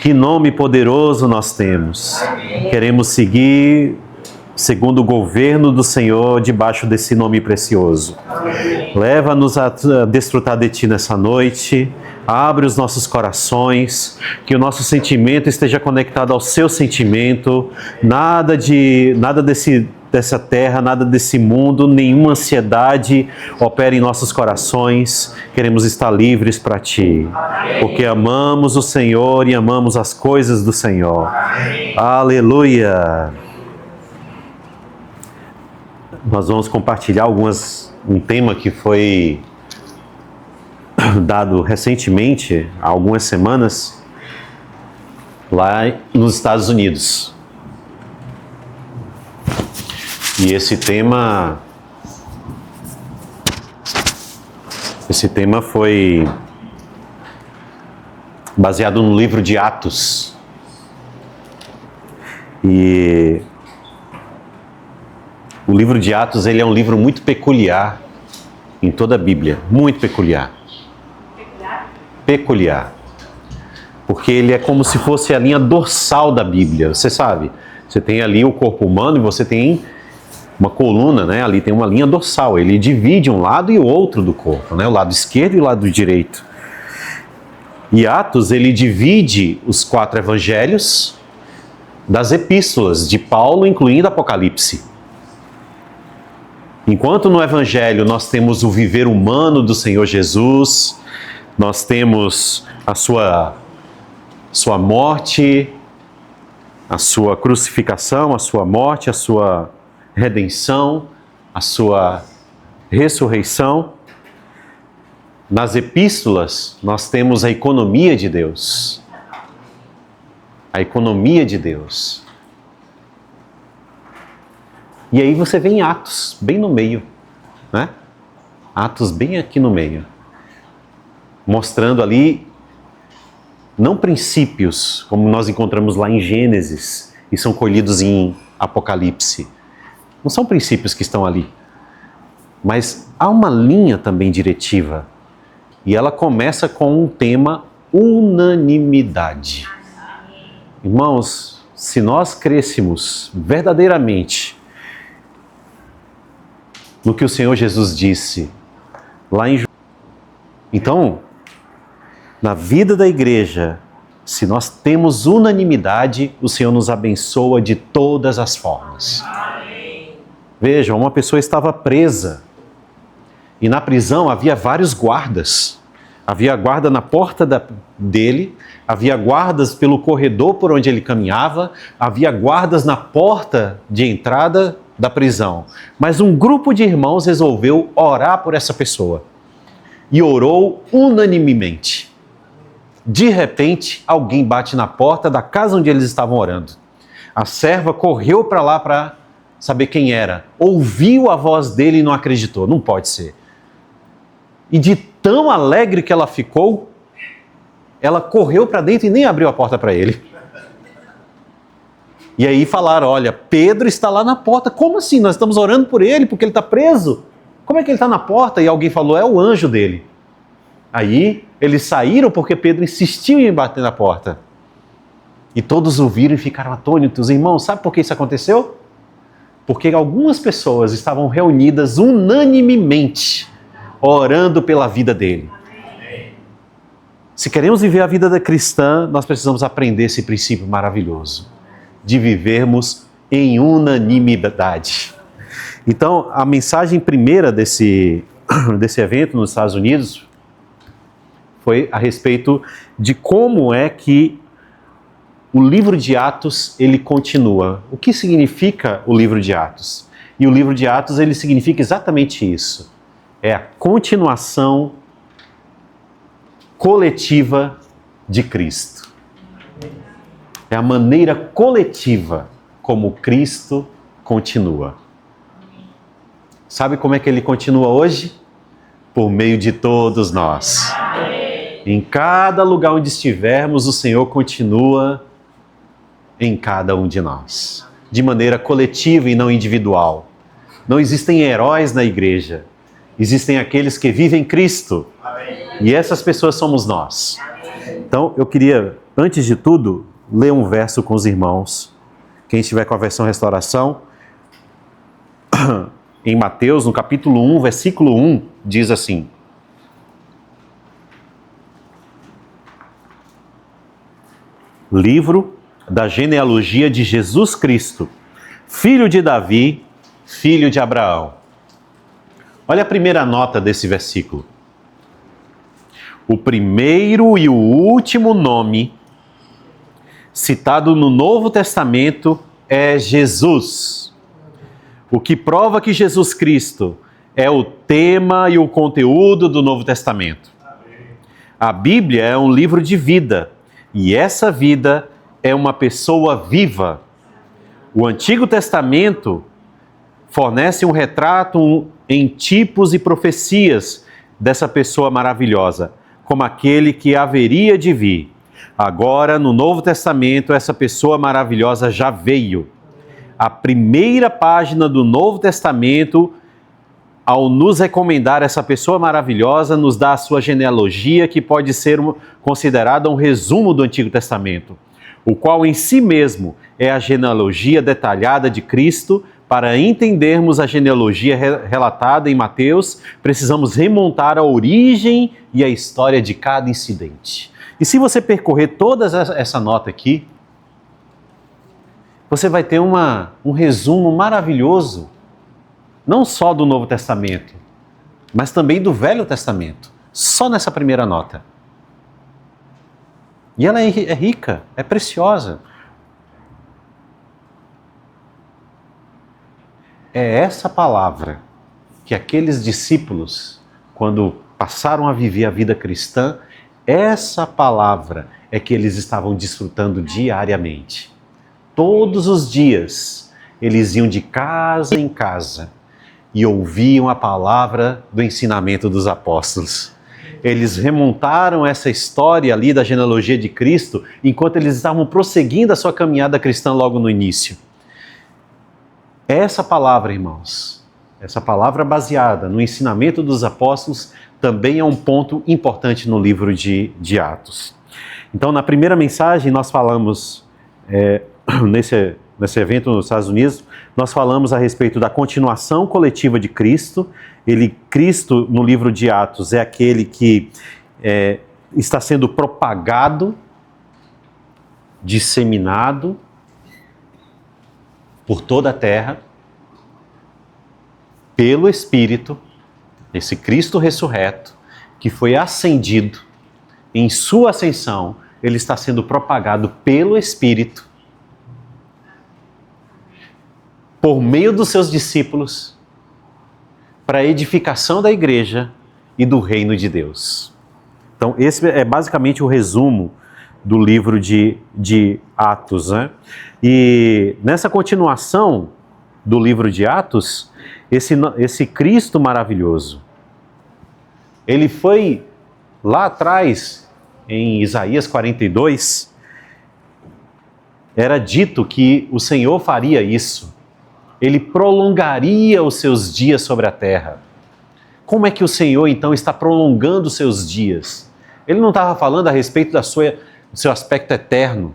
Que nome poderoso nós temos. Queremos seguir segundo o governo do Senhor, debaixo desse nome precioso. Leva-nos a desfrutar de Ti nessa noite. Abre os nossos corações, que o nosso sentimento esteja conectado ao Seu sentimento. Nada dessa terra, nada desse mundo, nenhuma ansiedade opera em nossos corações. Queremos estar livres para Ti, porque amamos o Senhor e amamos as coisas do Senhor. Aleluia! Nós vamos compartilhar um tema que foi dado recentemente, há algumas semanas, lá nos Estados Unidos. E esse tema foi baseado no livro de Atos. E o livro de Atos, ele é um livro muito peculiar em toda a Bíblia, muito peculiar. Peculiar. Porque ele é como se fosse a linha dorsal da Bíblia, você sabe. Você tem ali o corpo humano e você tem uma coluna, né? Ali tem uma linha dorsal, ele divide um lado e o outro do corpo, né? O lado esquerdo e o lado direito. E Atos, ele divide os 4 evangelhos das epístolas de Paulo, incluindo Apocalipse. Enquanto no Evangelho nós temos o viver humano do Senhor Jesus, nós temos a sua morte, a sua crucificação, a sua morte, a sua redenção, a sua ressurreição. Nas epístolas nós temos a economia de Deus. A economia de Deus. E aí você vê em Atos, bem no meio, né? Atos bem aqui no meio. Mostrando ali, não princípios, como nós encontramos lá em Gênesis, e são colhidos em Apocalipse. Não são princípios que estão ali. Mas há uma linha também diretiva. E ela começa com um tema unanimidade. Irmãos, se nós crescêssemos verdadeiramente no que o Senhor Jesus disse lá em João. Então, na vida da igreja, se nós temos unanimidade, o Senhor nos abençoa de todas as formas. Vejam, uma pessoa estava presa e na prisão havia vários guardas. Havia guarda na porta dele, havia guardas pelo corredor por onde ele caminhava, havia guardas na porta de entrada da prisão. Mas um grupo de irmãos resolveu orar por essa pessoa. E orou unanimemente. De repente, alguém bate na porta da casa onde eles estavam orando. A serva correu para lá para saber quem era. Ouviu a voz dele e não acreditou. Não pode ser. E de tão alegre que ela ficou, ela correu para dentro e nem abriu a porta para ele. E aí falaram, olha, Pedro está lá na porta. Como assim? Nós estamos orando por ele porque ele está preso. Como é que ele está na porta? E alguém falou, é o anjo dele. Aí eles saíram porque Pedro insistiu em bater na porta. E todos ouviram e ficaram atônitos. Irmãos, sabe por que isso aconteceu? Porque algumas pessoas estavam reunidas unanimemente, orando pela vida dele. Se queremos viver a vida da cristã, nós precisamos aprender esse princípio maravilhoso, de vivermos em unanimidade. Então, a mensagem primeira desse evento nos Estados Unidos foi a respeito de como é que o livro de Atos, ele continua. O que significa o livro de Atos? E o livro de Atos, ele significa exatamente isso. É a continuação coletiva de Cristo. É a maneira coletiva como Cristo continua. Sabe como é que ele continua hoje? Por meio de todos nós. Em cada lugar onde estivermos, o Senhor continua em cada um de nós. De maneira coletiva e não individual. Não existem heróis na igreja. Existem aqueles que vivem Cristo. E essas pessoas somos nós. Então, eu queria, antes de tudo, ler um verso com os irmãos. Quem estiver com a versão Restauração, em Mateus, no capítulo 1, versículo 1, diz assim: livro da genealogia de Jesus Cristo, filho de Davi, filho de Abraão. Olha a primeira nota desse versículo. O primeiro e o último nome citado no Novo Testamento é Jesus. O que prova que Jesus Cristo é o tema e o conteúdo do Novo Testamento. A Bíblia é um livro de vida, e essa vida é uma pessoa viva. O Antigo Testamento fornece um retrato em tipos e profecias dessa pessoa maravilhosa, como aquele que haveria de vir. Agora, no Novo Testamento, essa pessoa maravilhosa já veio. A primeira página do Novo Testamento, ao nos recomendar essa pessoa maravilhosa, nos dá a sua genealogia, que pode ser considerada um resumo do Antigo Testamento, o qual em si mesmo é a genealogia detalhada de Cristo. Para entendermos a genealogia relatada em Mateus, precisamos remontar a origem e a história de cada incidente. E se você percorrer toda essa nota aqui, você vai ter um resumo maravilhoso, não só do Novo Testamento, mas também do Velho Testamento, só nessa primeira nota. E ela é rica, é preciosa. É essa palavra que aqueles discípulos, quando passaram a viver a vida cristã, essa palavra é que eles estavam desfrutando diariamente. Todos os dias, eles iam de casa em casa e ouviam a palavra do ensinamento dos apóstolos. Eles remontaram essa história ali da genealogia de Cristo enquanto eles estavam prosseguindo a sua caminhada cristã logo no início. Essa palavra, irmãos, essa palavra baseada no ensinamento dos apóstolos também é um ponto importante no livro de Atos. Então, na primeira mensagem, nós falamos, nesse evento nos Estados Unidos, nós falamos a respeito da continuação coletiva de Cristo. Cristo, no livro de Atos, é aquele que está sendo propagado, disseminado por toda a terra, pelo Espírito, esse Cristo ressurreto, que foi ascendido. Em sua ascensão, ele está sendo propagado pelo Espírito, por meio dos seus discípulos, para a edificação da igreja e do reino de Deus. Então, esse é basicamente o resumo do livro de Atos, né? E nessa continuação do livro de Atos, esse Cristo maravilhoso, ele foi lá atrás, em Isaías 42, era dito que o Senhor faria isso. Ele prolongaria os seus dias sobre a terra. Como é que o Senhor, então, está prolongando os seus dias? Ele não estava falando a respeito do seu aspecto eterno.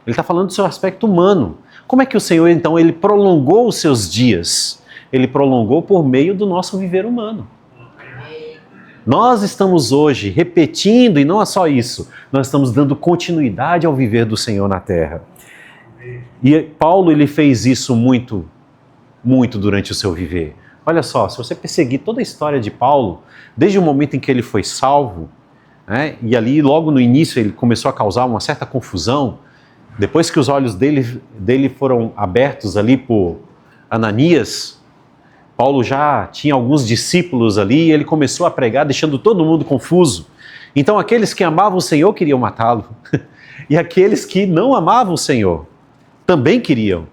Ele está falando do seu aspecto humano. Como é que o Senhor, então, ele prolongou os seus dias? Ele prolongou por meio do nosso viver humano. Nós estamos hoje repetindo, e não é só isso, nós estamos dando continuidade ao viver do Senhor na terra. E Paulo, ele fez isso muito durante o seu viver. Olha só, se você perseguir toda a história de Paulo, desde o momento em que ele foi salvo, né, e ali logo no início ele começou a causar uma certa confusão, depois que os olhos dele foram abertos ali por Ananias, Paulo já tinha alguns discípulos ali e ele começou a pregar, deixando todo mundo confuso. Então aqueles que amavam o Senhor queriam matá-lo. E aqueles que não amavam o Senhor também queriam.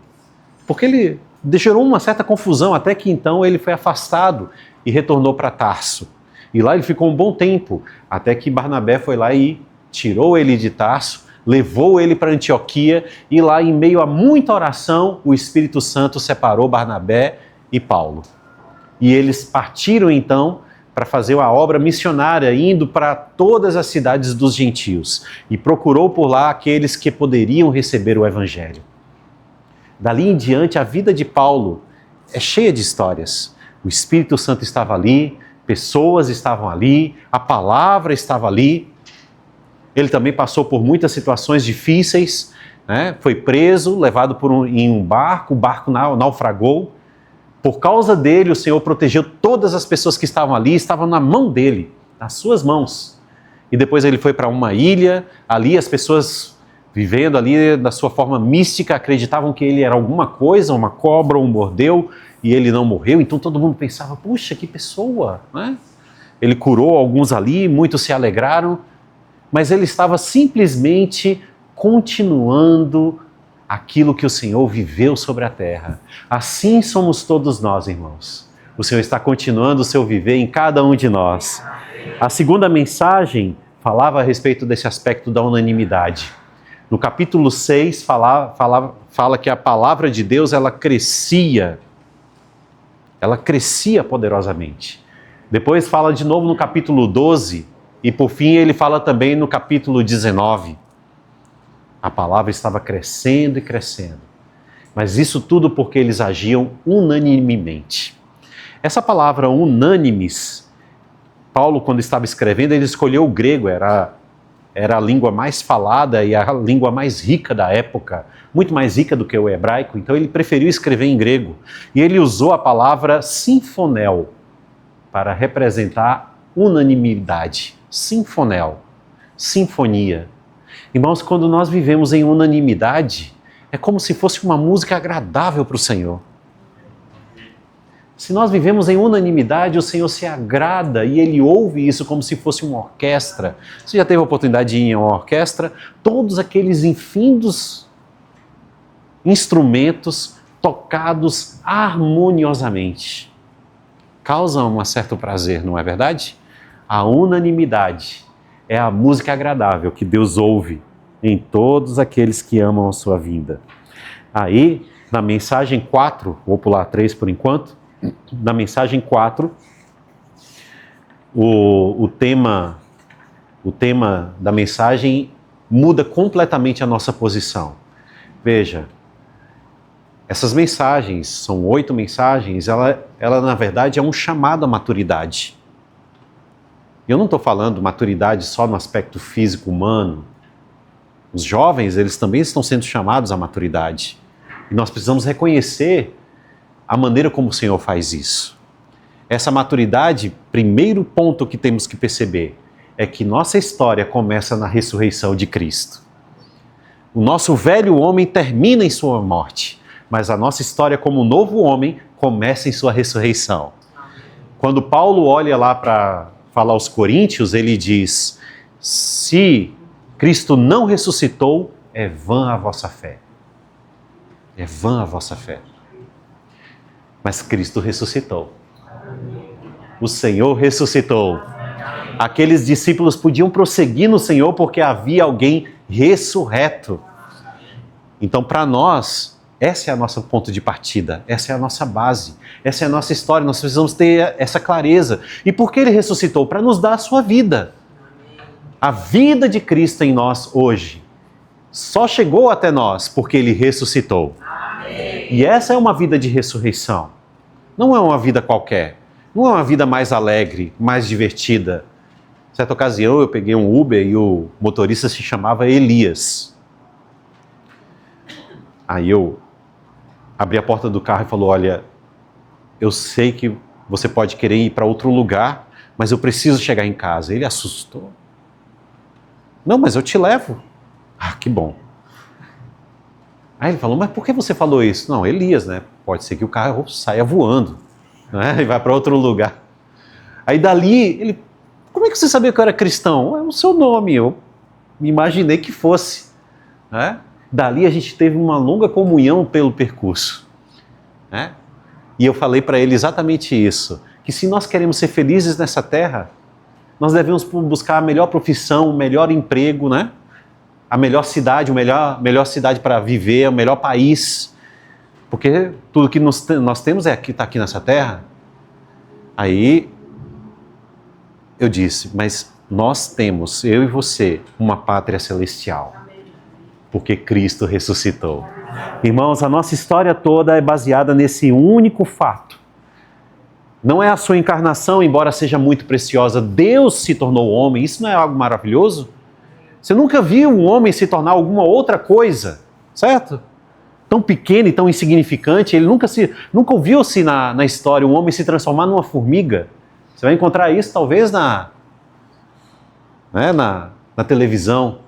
Porque ele deixou uma certa confusão, até que então ele foi afastado e retornou para Tarso. E lá ele ficou um bom tempo, até que Barnabé foi lá e tirou ele de Tarso, levou ele para Antioquia, e lá, em meio a muita oração, o Espírito Santo separou Barnabé e Paulo. E eles partiram então para fazer uma obra missionária, indo para todas as cidades dos gentios, e procurou por lá aqueles que poderiam receber o evangelho. Dali em diante, a vida de Paulo é cheia de histórias. O Espírito Santo estava ali, pessoas estavam ali, a palavra estava ali. Ele também passou por muitas situações difíceis, né? Foi preso, levado em um barco, o barco naufragou. Por causa dele, o Senhor protegeu todas as pessoas que estavam ali, estavam na mão dele, nas suas mãos. E depois ele foi para uma ilha, ali as pessoas vivendo ali da sua forma mística, acreditavam que ele era alguma coisa, uma cobra ou um mordeu, e ele não morreu. Então todo mundo pensava, puxa, que pessoa, né? Ele curou alguns ali, muitos se alegraram, mas ele estava simplesmente continuando aquilo que o Senhor viveu sobre a terra. Assim somos todos nós, irmãos. O Senhor está continuando o seu viver em cada um de nós. A segunda mensagem falava a respeito desse aspecto da unanimidade. No capítulo 6, fala que a palavra de Deus, ela crescia poderosamente. Depois fala de novo no capítulo 12, e por fim ele fala também no capítulo 19. A palavra estava crescendo e crescendo. Mas isso tudo porque eles agiam unanimemente. Essa palavra unânimes, Paulo, quando estava escrevendo, ele escolheu o grego, era a língua mais falada e a língua mais rica da época, muito mais rica do que o hebraico, então ele preferiu escrever em grego. E ele usou a palavra sinfonel para representar unanimidade. Sinfonel, sinfonia. Irmãos, quando nós vivemos em unanimidade, é como se fosse uma música agradável para o Senhor. Se nós vivemos em unanimidade, o Senhor se agrada e Ele ouve isso como se fosse uma orquestra. Você já teve a oportunidade de ir em uma orquestra? Todos aqueles infindos instrumentos tocados harmoniosamente causam um certo prazer, não é verdade? A unanimidade é a música agradável que Deus ouve em todos aqueles que amam a sua vinda. Aí, na mensagem 4, vou pular 3 por enquanto, na mensagem 4, o tema da mensagem muda completamente a nossa posição. Veja, essas mensagens, são 8 mensagens, ela na verdade é um chamado à maturidade. Eu não estou falando maturidade só no aspecto físico humano. Os jovens, eles também estão sendo chamados à maturidade. E nós precisamos reconhecer a maneira como o Senhor faz isso. Essa maturidade, primeiro ponto que temos que perceber, é que nossa história começa na ressurreição de Cristo. O nosso velho homem termina em sua morte, mas a nossa história como novo homem começa em sua ressurreição. Quando Paulo olha lá para falar aos Coríntios, ele diz, se Cristo não ressuscitou, é vã a vossa fé. É vã a vossa fé. Mas Cristo ressuscitou. O Senhor ressuscitou. Aqueles discípulos podiam prosseguir no Senhor porque havia alguém ressurreto. Então, para nós, esse é o nosso ponto de partida, essa é a nossa base, essa é a nossa história, nós precisamos ter essa clareza. E por que Ele ressuscitou? Para nos dar a sua vida. A vida de Cristo em nós hoje só chegou até nós porque Ele ressuscitou. E essa é uma vida de ressurreição. Não é uma vida qualquer. Não é uma vida mais alegre, mais divertida. Certa ocasião eu peguei um Uber e o motorista se chamava Elias. Aí eu abri a porta do carro e falou, olha, eu sei que você pode querer ir para outro lugar, mas eu preciso chegar em casa. Ele assustou. Não, mas eu te levo. Ah, que bom. Aí ele falou, mas por que você falou isso? Não, Elias, né? Pode ser que o carro saia voando, né? E vai para outro lugar. Aí dali, ele, como é que você sabia que eu era cristão? É o seu nome, eu me imaginei que fosse, né? Dali a gente teve uma longa comunhão pelo percurso, né? E eu falei para ele exatamente isso, que se nós queremos ser felizes nessa terra, nós devemos buscar a melhor profissão, o melhor emprego, né? A melhor cidade, melhor cidade para viver, o melhor país. Porque tudo que nós temos está aqui nessa terra. Aí eu disse, mas nós temos, eu e você, uma pátria celestial. Porque Cristo ressuscitou. Irmãos, a nossa história toda é baseada nesse único fato. Não é a sua encarnação, embora seja muito preciosa. Deus se tornou homem. Isso não é algo maravilhoso? Você nunca viu um homem se tornar alguma outra coisa, certo? Tão pequeno e tão insignificante. Ele nunca ouviu-se na história um homem se transformar numa formiga. Você vai encontrar isso talvez na televisão,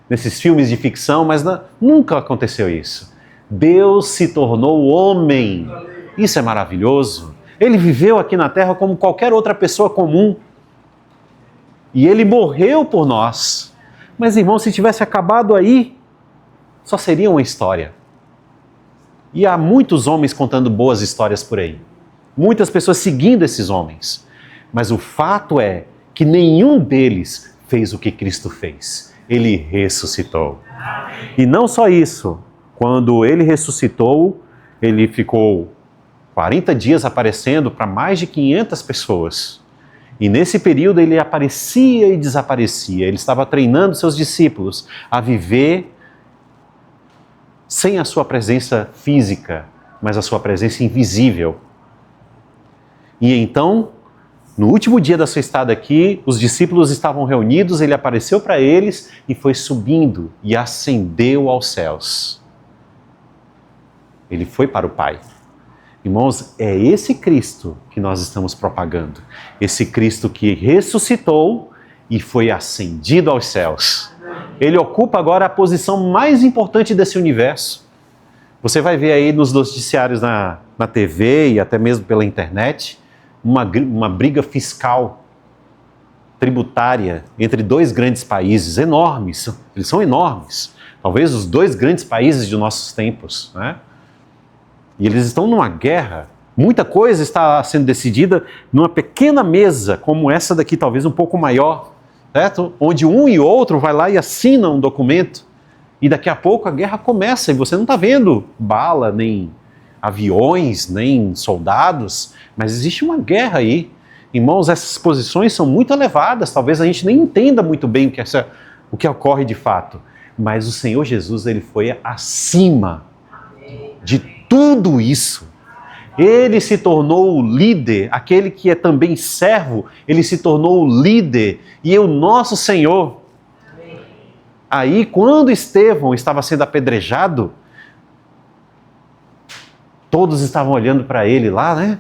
nesses filmes de ficção, mas nunca aconteceu isso. Deus se tornou homem. Isso é maravilhoso. Ele viveu aqui na terra como qualquer outra pessoa comum. E ele morreu por nós. Mas, irmão, se tivesse acabado aí, só seria uma história. E há muitos homens contando boas histórias por aí. Muitas pessoas seguindo esses homens. Mas o fato é que nenhum deles fez o que Cristo fez. Ele ressuscitou. E não só isso. Quando ele ressuscitou, ele ficou 40 dias aparecendo para mais de 500 pessoas. E nesse período ele aparecia e desaparecia. Ele estava treinando seus discípulos a viver sem a sua presença física, mas a sua presença invisível. E então, no último dia da sua estada aqui, os discípulos estavam reunidos, ele apareceu para eles e foi subindo e ascendeu aos céus. Ele foi para o Pai. Irmãos, é esse Cristo que nós estamos propagando. Esse Cristo que ressuscitou e foi ascendido aos céus. Ele ocupa agora a posição mais importante desse universo. Você vai ver aí nos noticiários na TV e até mesmo pela internet, uma briga fiscal, tributária, entre dois grandes países enormes. Eles são enormes. Talvez os dois grandes países de nossos tempos, né? E eles estão numa guerra. Muita coisa está sendo decidida numa pequena mesa, como essa daqui, talvez um pouco maior, certo? Onde um e outro vai lá e assina um documento. E daqui a pouco a guerra começa e você não está vendo bala, nem aviões, nem soldados, mas existe uma guerra aí. Irmãos, essas posições são muito elevadas, talvez a gente nem entenda muito bem o que ocorre de fato. Mas o Senhor Jesus, ele foi acima de tudo isso. Ele se tornou o líder, aquele que é também servo, ele se tornou o líder e é o nosso Senhor. Aí, quando Estevão estava sendo apedrejado, todos estavam olhando para ele lá, né?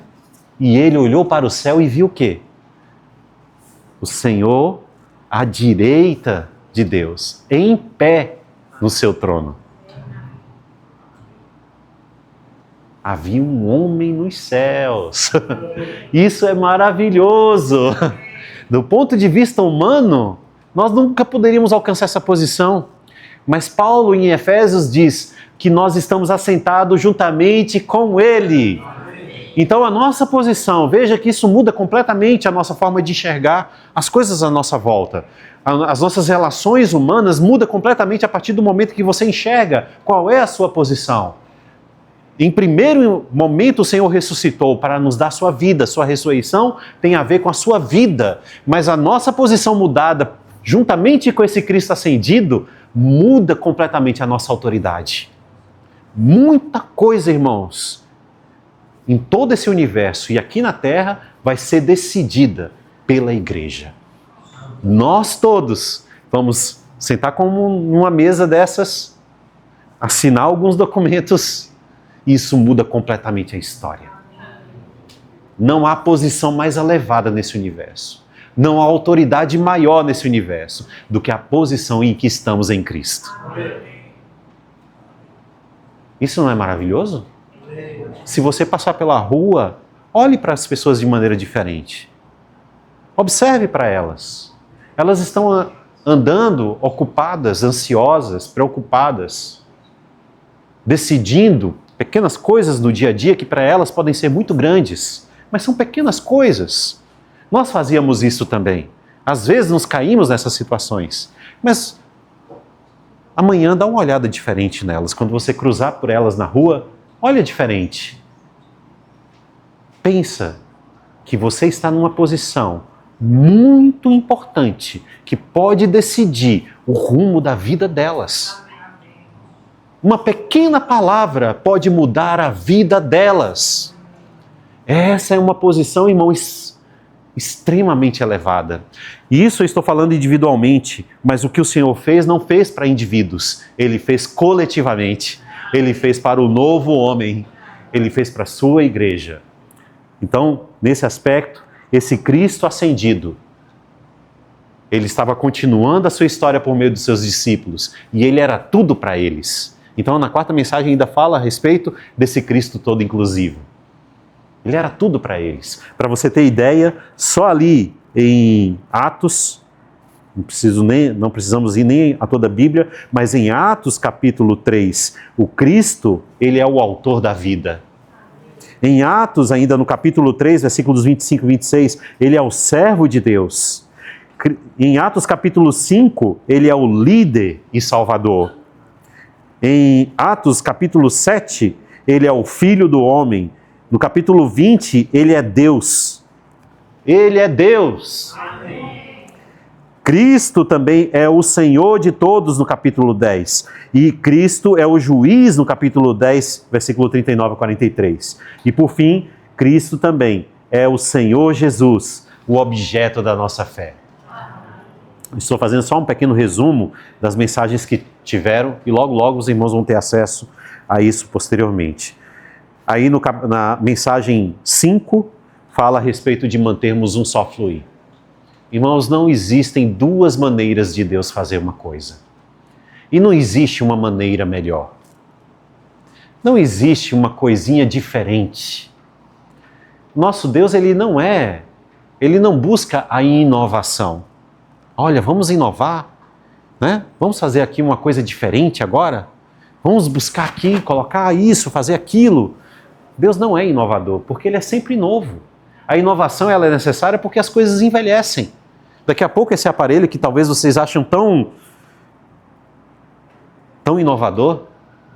E ele olhou para o céu e viu o quê? O Senhor à direita de Deus, em pé no seu trono. Havia um homem nos céus. Isso é maravilhoso. Do ponto de vista humano, nós nunca poderíamos alcançar essa posição. Mas Paulo, em Efésios, diz que nós estamos assentados juntamente com Ele. Então, a nossa posição, veja que isso muda completamente a nossa forma de enxergar as coisas à nossa volta. As nossas relações humanas mudam completamente a partir do momento que você enxerga qual é a sua posição. Em primeiro momento, o Senhor ressuscitou para nos dar sua vida. Sua ressurreição tem a ver com a sua vida. Mas a nossa posição mudada, juntamente com esse Cristo ascendido, muda completamente a nossa autoridade. Muita coisa, irmãos, em todo esse universo e aqui na Terra, vai ser decidida pela igreja. Nós todos vamos sentar como numa mesa dessas, assinar alguns documentos. Isso muda completamente a história. Não há posição mais elevada nesse universo. Não há autoridade maior nesse universo do que a posição em que estamos em Cristo. Isso não é maravilhoso? Se você passar pela rua, olhe para as pessoas de maneira diferente. Observe para elas. Elas estão andando ocupadas, ansiosas, preocupadas, decidindo pequenas coisas no dia a dia que para elas podem ser muito grandes, mas são pequenas coisas. Nós fazíamos isso também. Às vezes nos caímos nessas situações, mas amanhã dá uma olhada diferente nelas. Quando você cruzar por elas na rua, olha diferente. Pensa que você está numa posição muito importante que pode decidir o rumo da vida delas. Uma pequena palavra pode mudar a vida delas. Essa é uma posição, irmãos, extremamente elevada. E isso eu estou falando individualmente, mas o que o Senhor fez não fez para indivíduos, Ele fez coletivamente. Ele fez para o novo homem, Ele fez para a sua igreja. Então, nesse aspecto, esse Cristo ascendido, Ele estava continuando a sua história por meio dos seus discípulos, e Ele era tudo para eles. Então, na quarta mensagem ainda fala a respeito desse Cristo todo inclusivo. Ele era tudo para eles. Para você ter ideia, só ali em Atos, não precisamos ir nem a toda a Bíblia, mas em Atos capítulo 3, o Cristo, Ele é o autor da vida. Em Atos, ainda no capítulo 3, versículos 25 e 26, Ele é o servo de Deus. Em Atos capítulo 5, Ele é o líder e salvador. Em Atos capítulo 7, Ele é o Filho do homem. No capítulo 20, Ele é Deus. Ele é Deus. Amém. Cristo também é o Senhor de todos no capítulo 10. E Cristo é o juiz no capítulo 10, versículo 39 a 43. E por fim, Cristo também é o Senhor Jesus, o objeto da nossa fé. Estou fazendo só um pequeno resumo das mensagens que tiveram e logo os irmãos vão ter acesso a isso posteriormente. Aí na mensagem 5, fala a respeito de mantermos um só fluir. Irmãos, não existem duas maneiras de Deus fazer uma coisa. E não existe uma maneira melhor. Não existe uma coisinha diferente. Nosso Deus, Ele não busca a inovação. Olha, vamos inovar, né? Vamos fazer aqui uma coisa diferente agora? Vamos buscar aqui, colocar isso, fazer aquilo. Deus não é inovador, porque Ele é sempre novo. A inovação ela é necessária porque as coisas envelhecem. Daqui a pouco esse aparelho que talvez vocês acham tão inovador,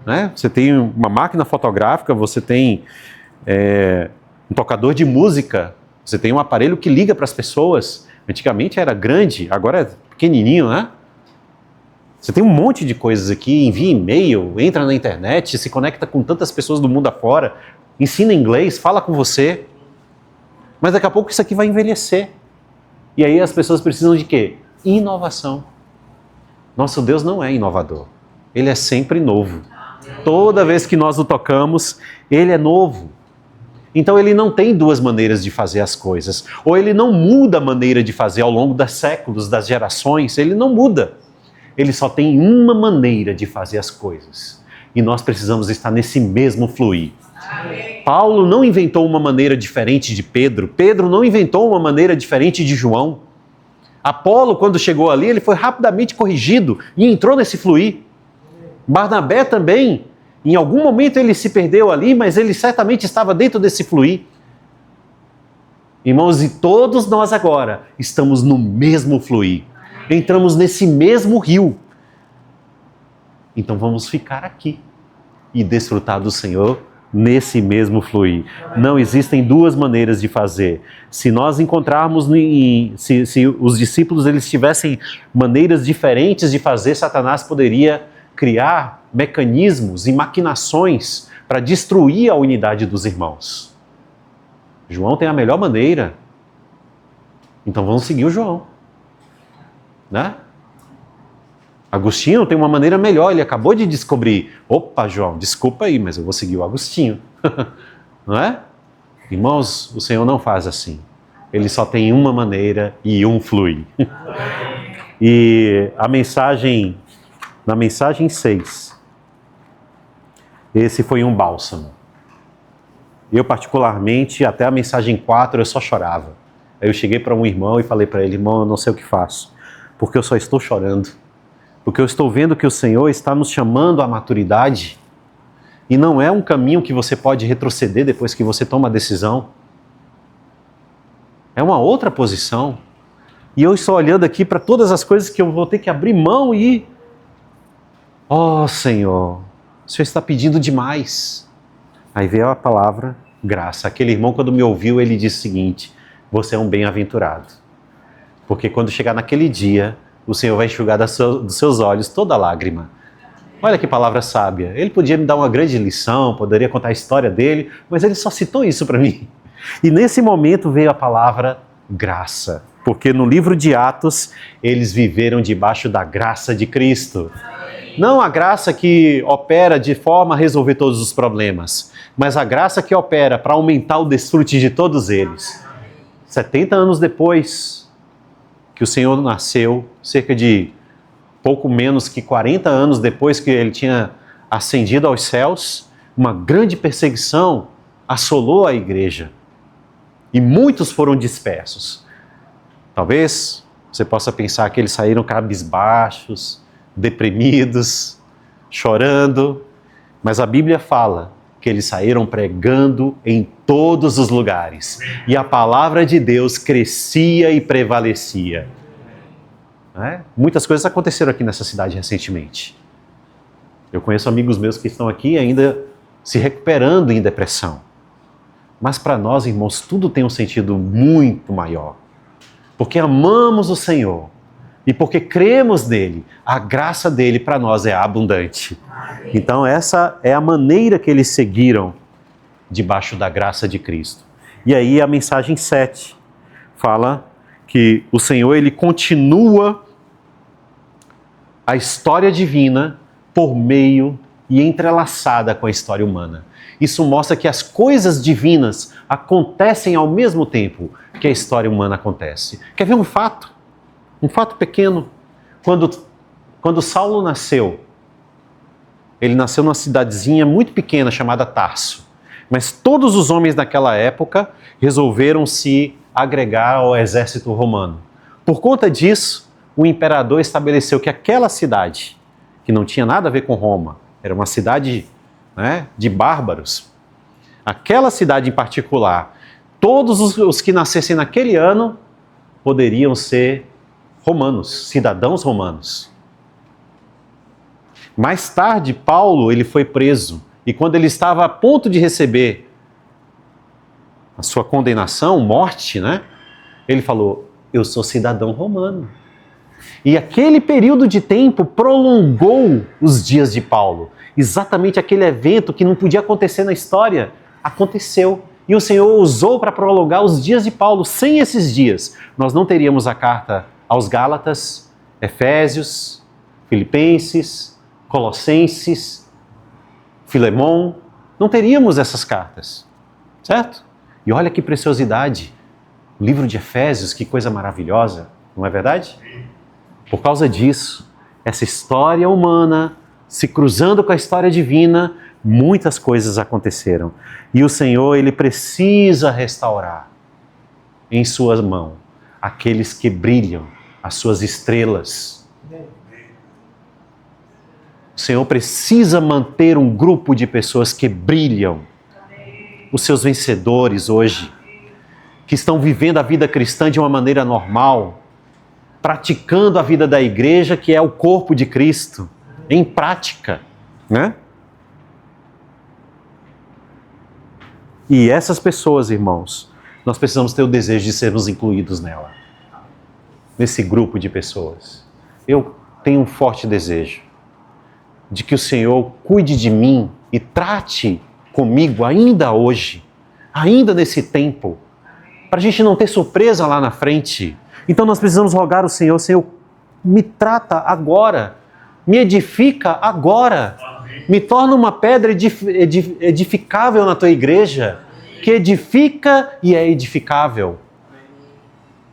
né? Você tem uma máquina fotográfica, você tem um tocador de música, você tem um aparelho que liga para as pessoas. Antigamente era grande, agora é pequenininho, né? Você tem um monte de coisas aqui, envia e-mail, entra na internet, se conecta com tantas pessoas do mundo afora, ensina inglês, fala com você. Mas daqui a pouco isso aqui vai envelhecer. E aí as pessoas precisam de quê? Inovação. Nosso Deus não é inovador. Ele é sempre novo. Toda vez que nós o tocamos, Ele é novo. Então Ele não tem duas maneiras de fazer as coisas. Ou Ele não muda a maneira de fazer ao longo dos séculos, das gerações. Ele não muda. Ele só tem uma maneira de fazer as coisas. E nós precisamos estar nesse mesmo fluir. Amém. Paulo não inventou uma maneira diferente de Pedro. Pedro não inventou uma maneira diferente de João. Apolo, quando chegou ali, ele foi rapidamente corrigido e entrou nesse fluir. Barnabé também, em algum momento ele se perdeu ali, mas ele certamente estava dentro desse fluir. Irmãos, e todos nós agora estamos no mesmo fluir. Entramos nesse mesmo rio. Então vamos ficar aqui e desfrutar do Senhor nesse mesmo fluir. Não existem duas maneiras de fazer. Se nós encontrarmos, se os discípulos eles tivessem maneiras diferentes de fazer, Satanás poderia criar mecanismos e maquinações para destruir a unidade dos irmãos. João tem a melhor maneira. Então vamos seguir o João. Né? Agostinho tem uma maneira melhor, ele acabou de descobrir. Opa, João, desculpa aí, mas eu vou seguir o Agostinho. Não é? Irmãos, o Senhor não faz assim. Ele só tem uma maneira e um fluir. E na mensagem 6, esse foi um bálsamo. Eu particularmente, até a mensagem 4, eu só chorava. Aí eu cheguei para um irmão e falei para ele, irmão, eu não sei o que faço, porque eu só estou chorando. Porque eu estou vendo que o Senhor está nos chamando à maturidade e não é um caminho que você pode retroceder depois que você toma a decisão. É uma outra posição. E eu estou olhando aqui para todas as coisas que eu vou ter que abrir mão e... Oh, Senhor, o Senhor está pedindo demais. Aí veio a palavra graça. Aquele irmão, quando me ouviu, ele disse o seguinte, você é um bem-aventurado. Porque quando chegar naquele dia, o Senhor vai enxugar dos seus olhos toda lágrima. Olha que palavra sábia. Ele podia me dar uma grande lição, poderia contar a história dele, mas ele só citou isso para mim. E nesse momento veio a palavra graça. Porque no livro de Atos, eles viveram debaixo da graça de Cristo. Não a graça que opera de forma a resolver todos os problemas, mas a graça que opera para aumentar o desfrute de todos eles. 70 anos depois que o Senhor nasceu, cerca de pouco menos que 40 anos depois que ele tinha ascendido aos céus, uma grande perseguição assolou a igreja. E muitos foram dispersos. Talvez você possa pensar que eles saíram cabisbaixos, deprimidos, chorando, mas a Bíblia fala que eles saíram pregando em todos os lugares e a palavra de Deus crescia e prevalecia. Muitas coisas aconteceram aqui nessa cidade recentemente. Eu conheço amigos meus que estão aqui ainda se recuperando em depressão. Mas para nós, irmãos, tudo tem um sentido muito maior. Porque amamos o Senhor e porque cremos nele, a graça dele para nós é abundante. Então essa é a maneira que eles seguiram debaixo da graça de Cristo. E aí a mensagem 7 fala que o Senhor ele continua a história divina por meio e entrelaçada com a história humana. Isso mostra que as coisas divinas acontecem ao mesmo tempo que a história humana acontece. Quer ver um fato? Um fato pequeno. Quando Saulo nasceu, ele nasceu numa cidadezinha muito pequena chamada Tarso. Mas todos os homens daquela época resolveram se agregar ao exército romano. Por conta disso, o imperador estabeleceu que aquela cidade, que não tinha nada a ver com Roma, era uma cidade de bárbaros, aquela cidade em particular, todos os que nascessem naquele ano poderiam ser romanos, cidadãos romanos. Mais tarde, Paulo ele foi preso e quando ele estava a ponto de receber a sua condenação, morte, ele falou, eu sou cidadão romano. E aquele período de tempo prolongou os dias de Paulo. Exatamente aquele evento que não podia acontecer na história, aconteceu. E o Senhor usou para prolongar os dias de Paulo. Sem esses dias, nós não teríamos a carta aos Gálatas, Efésios, Filipenses, Colossenses, Filemon. Não teríamos essas cartas, certo? E olha que preciosidade. O livro de Efésios, que coisa maravilhosa, não é verdade? Por causa disso, essa história humana se cruzando com a história divina, muitas coisas aconteceram. E o Senhor, ele precisa restaurar em sua mão aqueles que brilham, as suas estrelas. O Senhor precisa manter um grupo de pessoas que brilham, os seus vencedores hoje, que estão vivendo a vida cristã de uma maneira normal, praticando a vida da igreja, que é o corpo de Cristo, em prática, E essas pessoas, irmãos, nós precisamos ter o desejo de sermos incluídos nela, nesse grupo de pessoas. Eu tenho um forte desejo de que o Senhor cuide de mim e trate comigo ainda hoje, ainda nesse tempo, para a gente não ter surpresa lá na frente. Então nós precisamos rogar ao Senhor, Senhor, me trata agora, me edifica agora, me torna uma pedra edificável na tua igreja, que edifica e é edificável.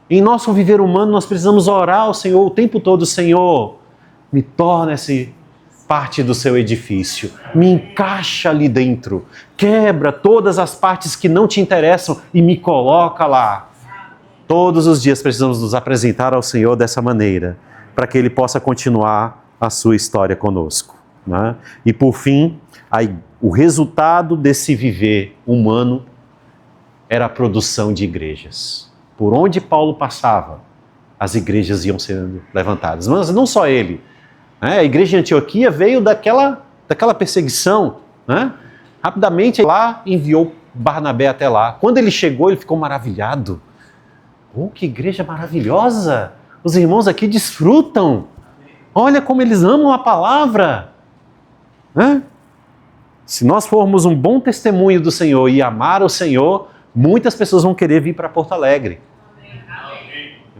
Em nosso viver humano nós precisamos orar ao Senhor o tempo todo, Senhor, me torna essa parte do seu edifício, me encaixa ali dentro, quebra todas as partes que não te interessam e me coloca lá. Todos os dias precisamos nos apresentar ao Senhor dessa maneira, para que Ele possa continuar a sua história conosco. E por fim, o resultado desse viver humano era a produção de igrejas. Por onde Paulo passava, as igrejas iam sendo levantadas. Mas não só ele. A igreja de Antioquia veio daquela perseguição. Rapidamente lá enviou Barnabé até lá. Quando ele chegou, ele ficou maravilhado. Oh, que igreja maravilhosa! Os irmãos aqui desfrutam. Olha como eles amam a palavra. Hã? Se nós formos um bom testemunho do Senhor e amar o Senhor, muitas pessoas vão querer vir para Porto Alegre.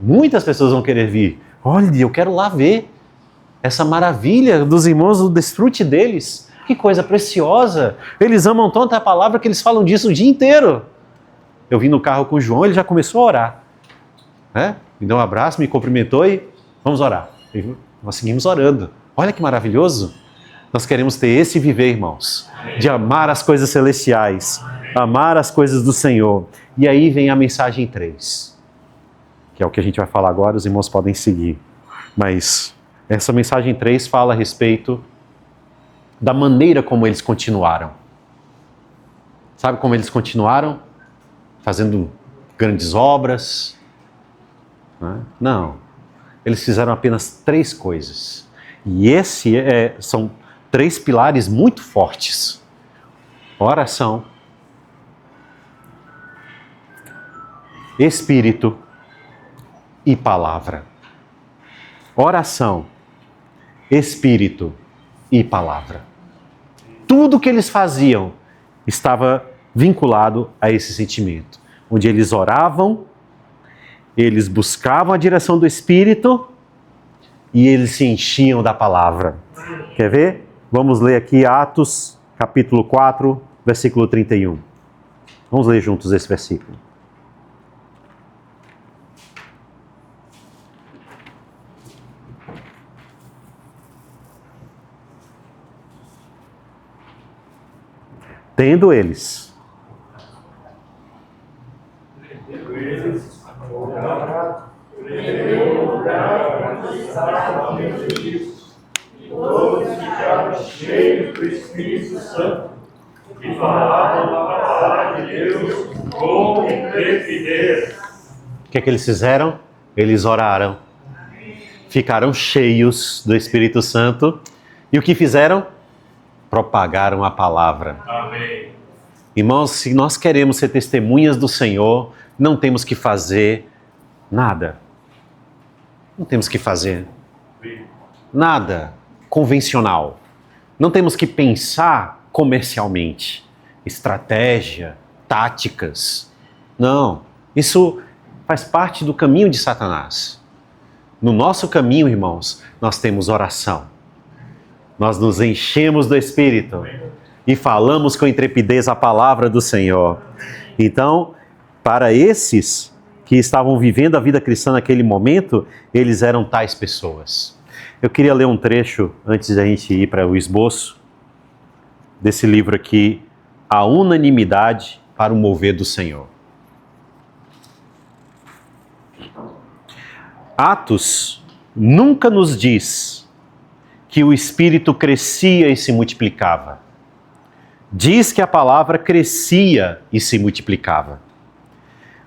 Muitas pessoas vão querer vir. Olha, eu quero lá ver essa maravilha dos irmãos, o desfrute deles. Que coisa preciosa. Eles amam tanto a palavra que eles falam disso o dia inteiro. Eu vim no carro com o João, ele já começou a orar. Me deu um abraço, me cumprimentou e vamos orar. E nós seguimos orando. Olha que maravilhoso. Nós queremos ter esse viver, irmãos, de amar as coisas celestiais, amar as coisas do Senhor. E aí vem a mensagem 3, que é o que a gente vai falar agora, os irmãos podem seguir. Mas essa mensagem 3 fala a respeito da maneira como eles continuaram. Sabe como eles continuaram? Fazendo grandes obras? Não. Eles fizeram apenas 3 coisas. E são 3 pilares muito fortes: oração, Espírito e palavra. Oração, Espírito e palavra. Tudo que eles faziam estava vinculado a esse sentimento, onde eles oravam, eles buscavam a direção do Espírito e eles se enchiam da palavra. Quer ver? Vamos ler aqui Atos, capítulo 4, versículo 31. Vamos ler juntos esse versículo. Tendo eles todos ficaram cheios do Espírito Santo e falavam a palavra de Deus com intrepidez. O que é que eles fizeram? Eles oraram. Ficaram cheios do Espírito Santo. E o que fizeram? Propagaram a palavra. Amém. Irmãos, se nós queremos ser testemunhas do Senhor, não temos que fazer nada. Não temos que fazer nada convencional. Não temos que pensar comercialmente. Estratégia, táticas. Não. Isso faz parte do caminho de Satanás. No nosso caminho, irmãos, nós temos oração. Nós nos enchemos do Espírito e falamos com intrepidez a palavra do Senhor. Então, para esses que estavam vivendo a vida cristã naquele momento, eles eram tais pessoas. Eu queria ler um trecho, antes da gente ir para o esboço, desse livro aqui, A Unanimidade para o Mover do Senhor. Atos nunca nos diz que o Espírito crescia e se multiplicava. Diz que a palavra crescia e se multiplicava.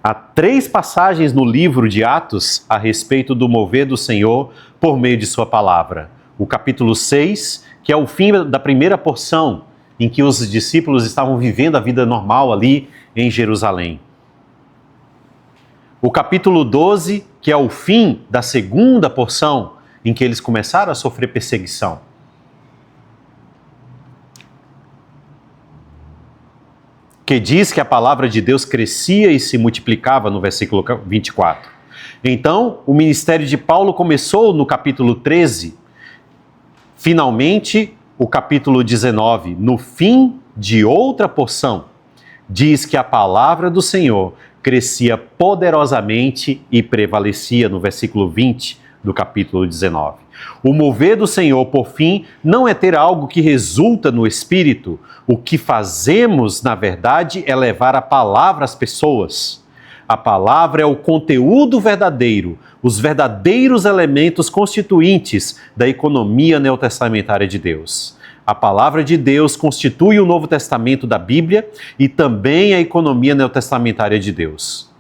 Há 3 passagens no livro de Atos a respeito do mover do Senhor por meio de sua palavra. O capítulo 6, que é o fim da primeira porção, em que os discípulos estavam vivendo a vida normal ali em Jerusalém. O capítulo 12, que é o fim da segunda porção, em que eles começaram a sofrer perseguição. Que diz que a palavra de Deus crescia e se multiplicava no versículo 24. Então, o ministério de Paulo começou no capítulo 13. Finalmente, o capítulo 19, no fim de outra porção, diz que a palavra do Senhor crescia poderosamente e prevalecia no versículo 20 do capítulo 19. O mover do Senhor, por fim, não é ter algo que resulta no Espírito. O que fazemos, na verdade, é levar a palavra às pessoas. A palavra é o conteúdo verdadeiro, os verdadeiros elementos constituintes da economia neotestamentária de Deus. A palavra de Deus constitui o Novo Testamento da Bíblia e também a economia neotestamentária de Deus.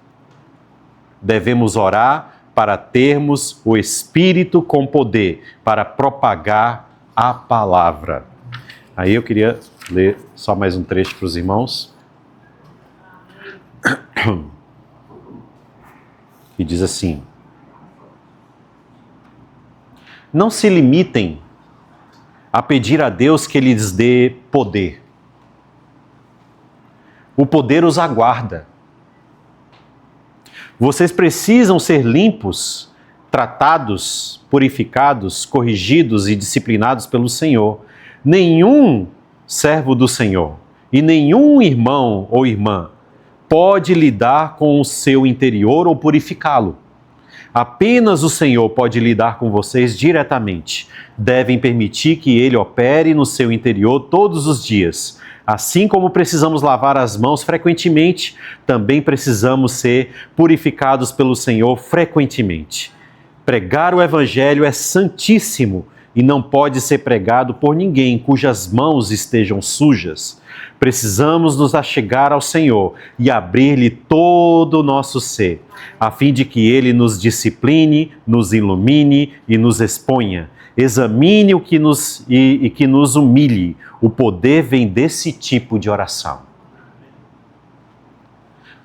Devemos orar para termos o Espírito com poder, para propagar a palavra. Aí eu queria ler só mais um trecho para os irmãos. que diz assim: não se limitem a pedir a Deus que lhes dê poder. O poder os aguarda. Vocês precisam ser limpos, tratados, purificados, corrigidos e disciplinados pelo Senhor. Nenhum servo do Senhor e nenhum irmão ou irmã pode lidar com o seu interior ou purificá-lo. Apenas o Senhor pode lidar com vocês diretamente. Devem permitir que Ele opere no seu interior todos os dias. Assim como precisamos lavar as mãos frequentemente, também precisamos ser purificados pelo Senhor frequentemente. Pregar o Evangelho é santíssimo e não pode ser pregado por ninguém cujas mãos estejam sujas. Precisamos nos achegar ao Senhor e abrir-lhe todo o nosso ser, a fim de que Ele nos discipline, nos ilumine e nos exponha. Examine o que que nos humilhe. O poder vem desse tipo de oração.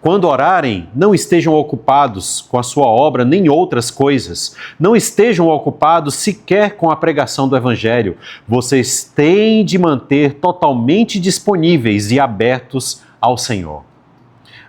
Quando orarem, não estejam ocupados com a sua obra nem outras coisas. Não estejam ocupados sequer com a pregação do Evangelho. Vocês têm de manter totalmente disponíveis e abertos ao Senhor.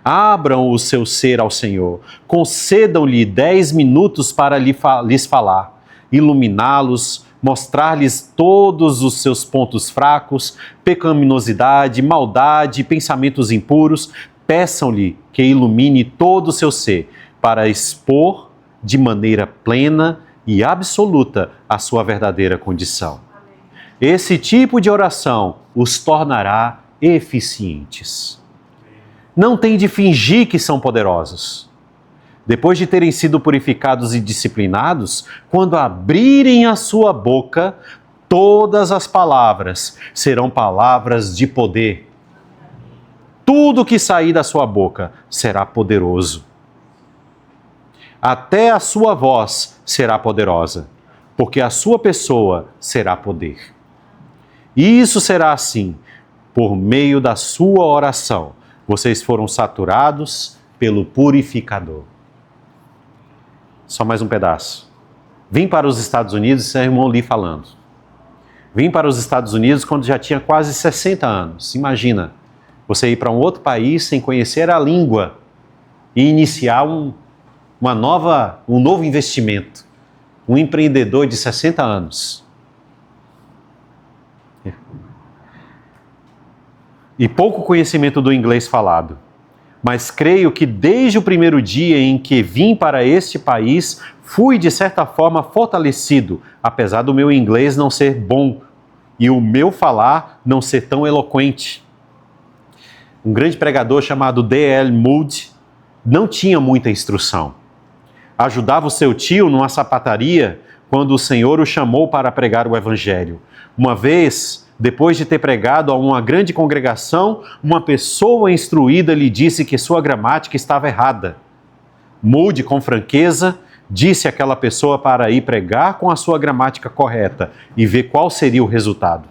Abram o seu ser ao Senhor. Concedam-lhe 10 minutos para lhes falar, iluminá-los, mostrar-lhes todos os seus pontos fracos, pecaminosidade, maldade, pensamentos impuros. Peçam-lhe que ilumine todo o seu ser para expor de maneira plena e absoluta a sua verdadeira condição. Esse tipo de oração os tornará eficientes. Não tem de fingir que são poderosos. Depois de terem sido purificados e disciplinados, quando abrirem a sua boca, todas as palavras serão palavras de poder. Tudo que sair da sua boca será poderoso. Até a sua voz será poderosa, porque a sua pessoa será poder. E isso será assim, por meio da sua oração. Vocês foram saturados pelo purificador. Só mais um pedaço. Vim para os Estados Unidos, esse é o irmão Lee falando. Vim para os Estados Unidos quando já tinha quase 60 anos. Imagina, você ir para um outro país sem conhecer a língua e iniciar um novo investimento. Um empreendedor de 60 anos. E pouco conhecimento do inglês falado. Mas creio que desde o primeiro dia em que vim para este país, fui de certa forma fortalecido, apesar do meu inglês não ser bom e o meu falar não ser tão eloquente. Um grande pregador chamado D.L. Moody não tinha muita instrução. Ajudava o seu tio numa sapataria quando o Senhor o chamou para pregar o Evangelho. Uma vez, depois de ter pregado a uma grande congregação, uma pessoa instruída lhe disse que sua gramática estava errada. Moody, com franqueza, disse àquela pessoa para ir pregar com a sua gramática correta e ver qual seria o resultado.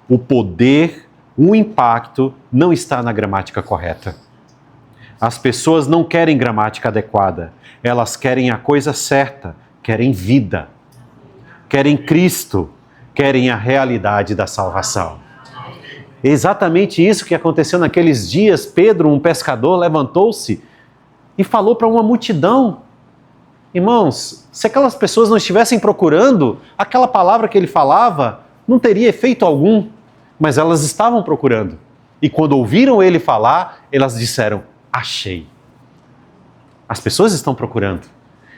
O poder, o impacto não está na gramática correta. As pessoas não querem gramática adequada, elas querem a coisa certa, querem vida, querem Cristo, querem a realidade da salvação. É exatamente isso que aconteceu naqueles dias. Pedro, um pescador, levantou-se e falou para uma multidão. Irmãos, se aquelas pessoas não estivessem procurando, aquela palavra que ele falava não teria efeito algum, mas elas estavam procurando. E quando ouviram ele falar, elas disseram: achei. As pessoas estão procurando.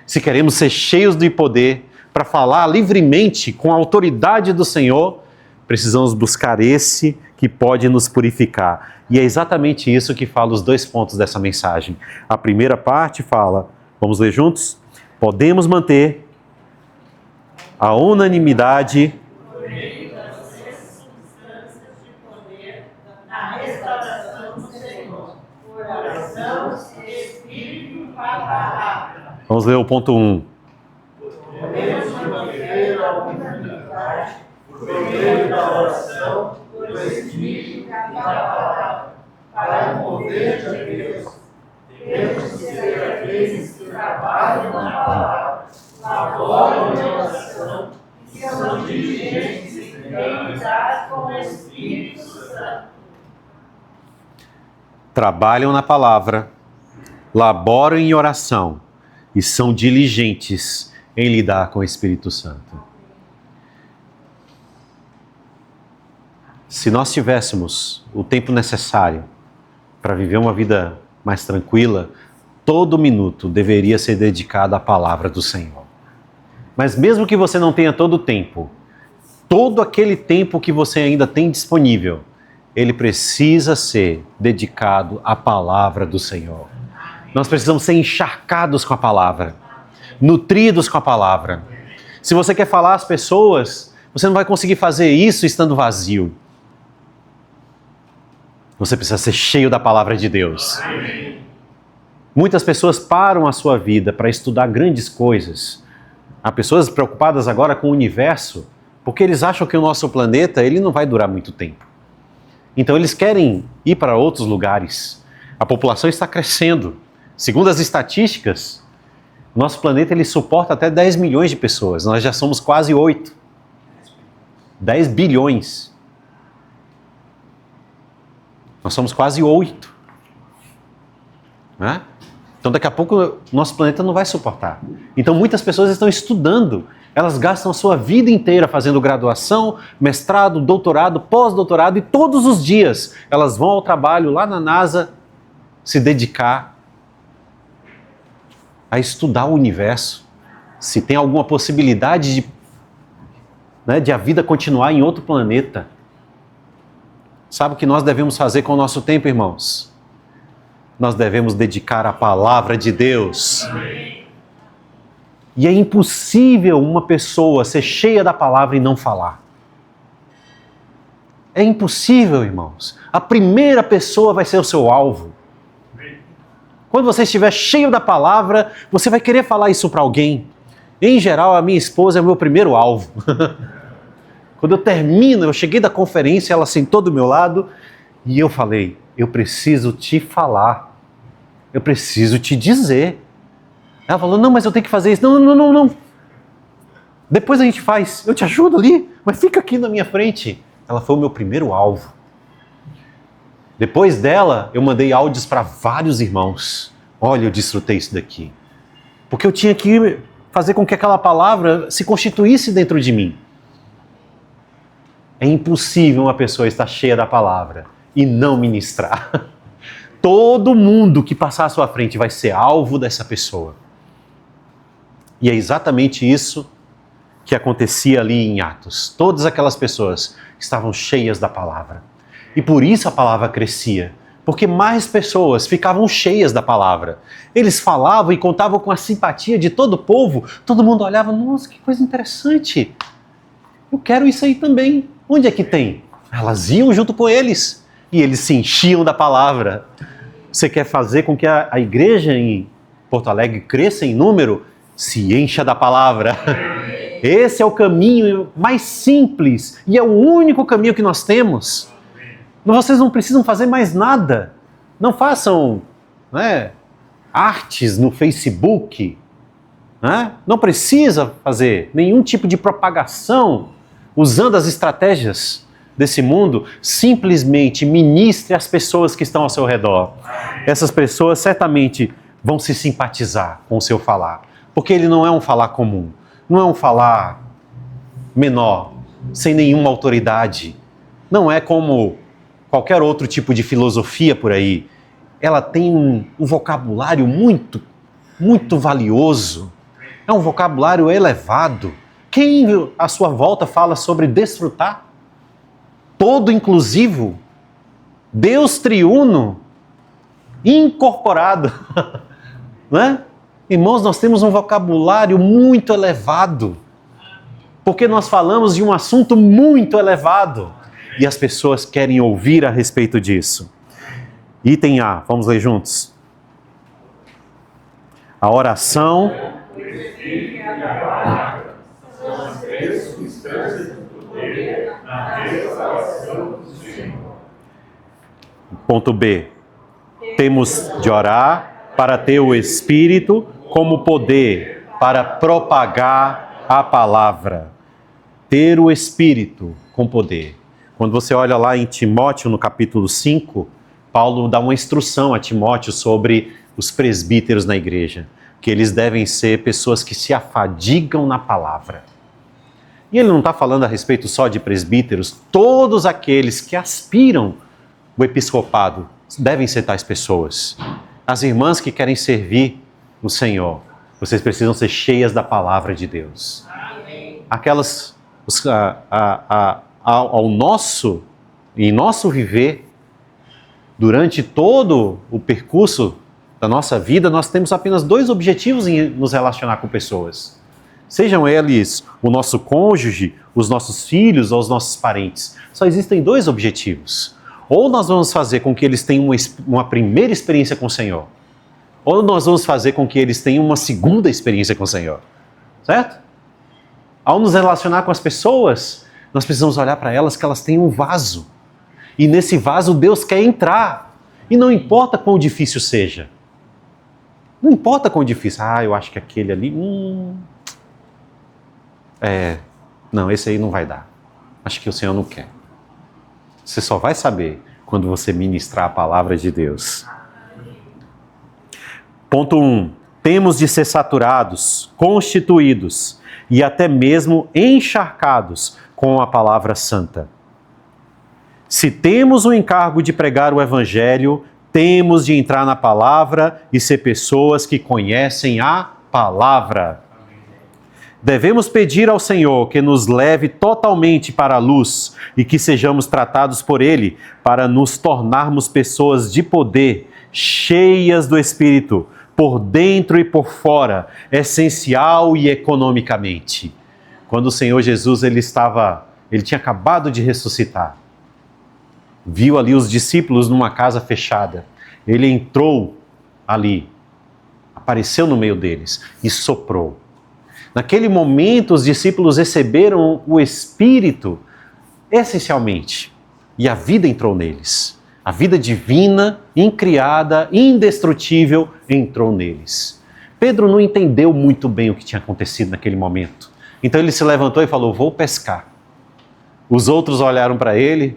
Se queremos ser cheios de poder para falar livremente com a autoridade do Senhor, precisamos buscar esse que pode nos purificar. E é exatamente isso que fala os 2 pontos dessa mensagem. A primeira parte fala, vamos ler juntos? Podemos manter a unanimidade na restauração do Senhor, oração, espírito e palavra. Vamos ler o ponto 1. Podemos manter a unanimidade por meio da oração, do espírito e da palavra, para o mover de Deus. Temos de ser aqueles que trabalham fazem na palavra, laboram em oração, e são diligentes em unidade com o Espírito Santo. Trabalham na palavra, laboram em oração e são diligentes em lidar com o Espírito Santo. Se nós tivéssemos o tempo necessário para viver uma vida mais tranquila, todo minuto deveria ser dedicado à palavra do Senhor. Mas mesmo que você não tenha todo o tempo, todo aquele tempo que você ainda tem disponível, ele precisa ser dedicado à palavra do Senhor. Nós precisamos ser encharcados com a palavra, nutridos com a palavra. Se você quer falar às pessoas, você não vai conseguir fazer isso estando vazio. Você precisa ser cheio da palavra de Deus. Muitas pessoas param a sua vida para estudar grandes coisas. Há pessoas preocupadas agora com o universo, porque eles acham que o nosso planeta ele não vai durar muito tempo. Então eles querem ir para outros lugares. A população está crescendo. Segundo as estatísticas, nosso planeta ele suporta até 10 milhões de pessoas. Nós já somos quase 8. 10 bilhões. Nós somos quase 8. Né? Então daqui a pouco o nosso planeta não vai suportar. Então muitas pessoas estão estudando. Elas gastam a sua vida inteira fazendo graduação, mestrado, doutorado, pós-doutorado e todos os dias elas vão ao trabalho lá na NASA se dedicar a estudar o universo. Se tem alguma possibilidade de a vida continuar em outro planeta. Sabe o que nós devemos fazer com o nosso tempo, irmãos? Nós devemos dedicar à palavra de Deus. Amém. E é impossível uma pessoa ser cheia da palavra e não falar. É impossível, irmãos. A primeira pessoa vai ser o seu alvo. Quando você estiver cheio da palavra, você vai querer falar isso para alguém. Em geral, a minha esposa é o meu primeiro alvo. Quando eu termino, eu cheguei da conferência, ela sentou do meu lado e eu falei, eu preciso te falar. Eu preciso te dizer. Ela falou, não, mas eu tenho que fazer isso. Não. Depois a gente faz. Eu te ajudo ali, mas fica aqui na minha frente. Ela foi o meu primeiro alvo. Depois dela, eu mandei áudios para vários irmãos. Olha, eu desfrutei isso daqui. Porque eu tinha que fazer com que aquela palavra se constituísse dentro de mim. É impossível uma pessoa estar cheia da palavra e não ministrar. Todo mundo que passar à sua frente vai ser alvo dessa pessoa. E é exatamente isso que acontecia ali em Atos. Todas aquelas pessoas estavam cheias da palavra. E por isso a palavra crescia. Porque mais pessoas ficavam cheias da palavra. Eles falavam e contavam com a simpatia de todo o povo. Todo mundo olhava, nossa, que coisa interessante. Eu quero isso aí também. Onde é que tem? Elas iam junto com eles. E eles se enchiam da palavra. Você quer fazer com que a igreja em Porto Alegre cresça em número? Se encha da palavra. Esse é o caminho mais simples e é o único caminho que nós temos. Vocês não precisam fazer mais nada. Não façam artes no Facebook. Não precisa fazer nenhum tipo de propagação usando as estratégias desse mundo. Simplesmente ministre às pessoas que estão ao seu redor. Essas pessoas certamente vão se simpatizar com o seu falar. Porque ele não é um falar comum. Não é um falar menor, sem nenhuma autoridade. Não é como qualquer outro tipo de filosofia por aí. Ela tem um vocabulário muito, muito valioso. É um vocabulário elevado. Quem à sua volta fala sobre desfrutar? Todo inclusivo. Deus triuno. Incorporado. Não é? Irmãos, nós temos um vocabulário muito elevado. Porque nós falamos de um assunto muito elevado. E as pessoas querem ouvir a respeito disso. Item A, vamos ler juntos. A oração. São as três substâncias do poder na restauração do Senhor. Ponto B. Temos de orar para ter o Espírito como poder para propagar a palavra. Ter o Espírito com poder. Quando você olha lá em Timóteo, no capítulo 5, Paulo dá uma instrução a Timóteo sobre os presbíteros na igreja, que eles devem ser pessoas que se afadigam na palavra. E ele não está falando a respeito só de presbíteros, todos aqueles que aspiram o episcopado devem ser tais pessoas. As irmãs que querem servir o Senhor, vocês precisam ser cheias da palavra de Deus. Aquelas, em nosso viver, durante todo o percurso da nossa vida, nós temos apenas 2 objetivos em nos relacionar com pessoas. Sejam eles o nosso cônjuge, os nossos filhos ou os nossos parentes. Só existem 2 objetivos. Ou nós vamos fazer com que eles tenham uma primeira experiência com o Senhor, ou nós vamos fazer com que eles tenham uma segunda experiência com o Senhor. Certo? Ao nos relacionar com as pessoas, nós precisamos olhar para elas que elas têm um vaso. E nesse vaso Deus quer entrar. E não importa quão difícil seja. Não importa quão difícil. Eu acho que aquele ali... não, esse aí não vai dar. Acho que o Senhor não quer. Você só vai saber quando você ministrar a palavra de Deus. Ponto 1. Temos de ser saturados, constituídos e até mesmo encharcados com a palavra santa. Se temos o encargo de pregar o Evangelho, temos de entrar na palavra e ser pessoas que conhecem a palavra. Devemos pedir ao Senhor que nos leve totalmente para a luz e que sejamos tratados por Ele para nos tornarmos pessoas de poder, cheias do Espírito, por dentro e por fora, essencial e economicamente. Quando o Senhor Jesus ele tinha acabado de ressuscitar, viu ali os discípulos numa casa fechada, ele entrou ali, apareceu no meio deles e soprou. Naquele momento, os discípulos receberam o Espírito, essencialmente, e a vida entrou neles. A vida divina, incriada, indestrutível, entrou neles. Pedro não entendeu muito bem o que tinha acontecido naquele momento. Então ele se levantou e falou, vou pescar. Os outros olharam para ele,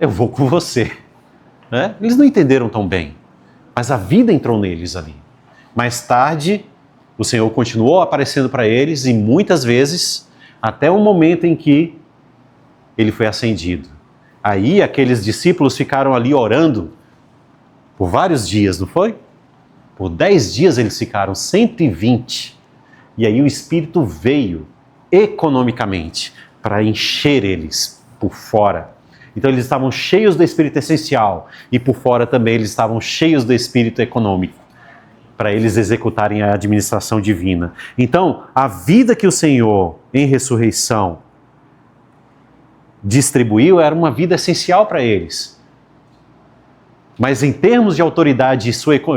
eu vou com você. Né? Eles não entenderam tão bem, mas a vida entrou neles ali. Mais tarde, o Senhor continuou aparecendo para eles e muitas vezes, até o momento em que ele foi ascendido. Aí aqueles discípulos ficaram ali orando por vários dias, não foi? Por 10 dias eles ficaram, 120. E aí o Espírito veio economicamente para encher eles por fora. Então eles estavam cheios do Espírito essencial e por fora também eles estavam cheios do Espírito econômico, para eles executarem a administração divina. Então, a vida que o Senhor, em ressurreição, distribuiu era uma vida essencial para eles. Mas em termos de autoridade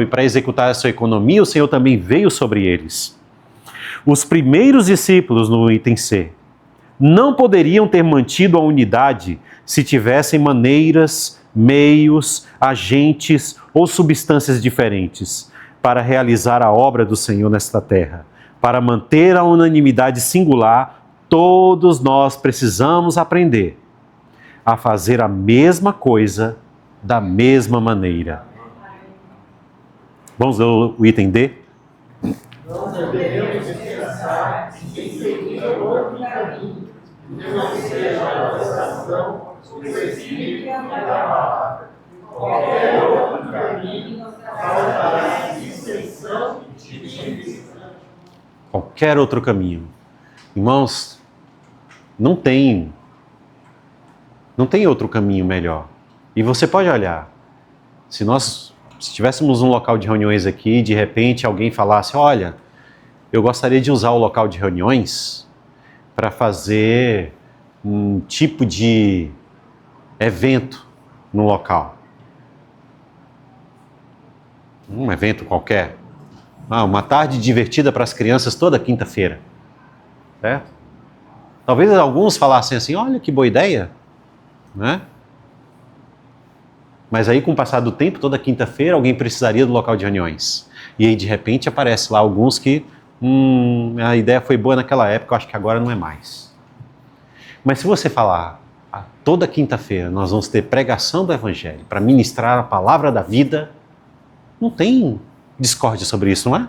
para executar a sua economia, o Senhor também veio sobre eles. Os primeiros discípulos, no item C, não poderiam ter mantido a unidade se tivessem maneiras, meios, agentes ou substâncias diferentes para realizar a obra do Senhor nesta terra. Para manter a unanimidade singular, todos nós precisamos aprender a fazer a mesma coisa da mesma maneira. Vamos ler o item D? Não devemos pensar em seguir outro caminho, que não seja a oração, o Espírito e a palavra. Qualquer outro caminho causará dissensão e divisão. Qualquer outro caminho. Irmãos, não tem outro caminho melhor. E você pode olhar, se tivéssemos um local de reuniões aqui e de repente alguém falasse, olha, eu gostaria de usar o local de reuniões para fazer um tipo de evento no local. Um evento qualquer. Uma tarde divertida para as crianças toda quinta-feira. Certo? Talvez alguns falassem assim, olha que boa ideia. Né? Mas aí, com o passar do tempo, toda quinta-feira, alguém precisaria do local de reuniões. E aí, de repente, aparece lá alguns que, a ideia foi boa naquela época, eu acho que agora não é mais. Mas se você falar, toda quinta-feira nós vamos ter pregação do Evangelho para ministrar a palavra da vida, não tem discórdia sobre isso, não é?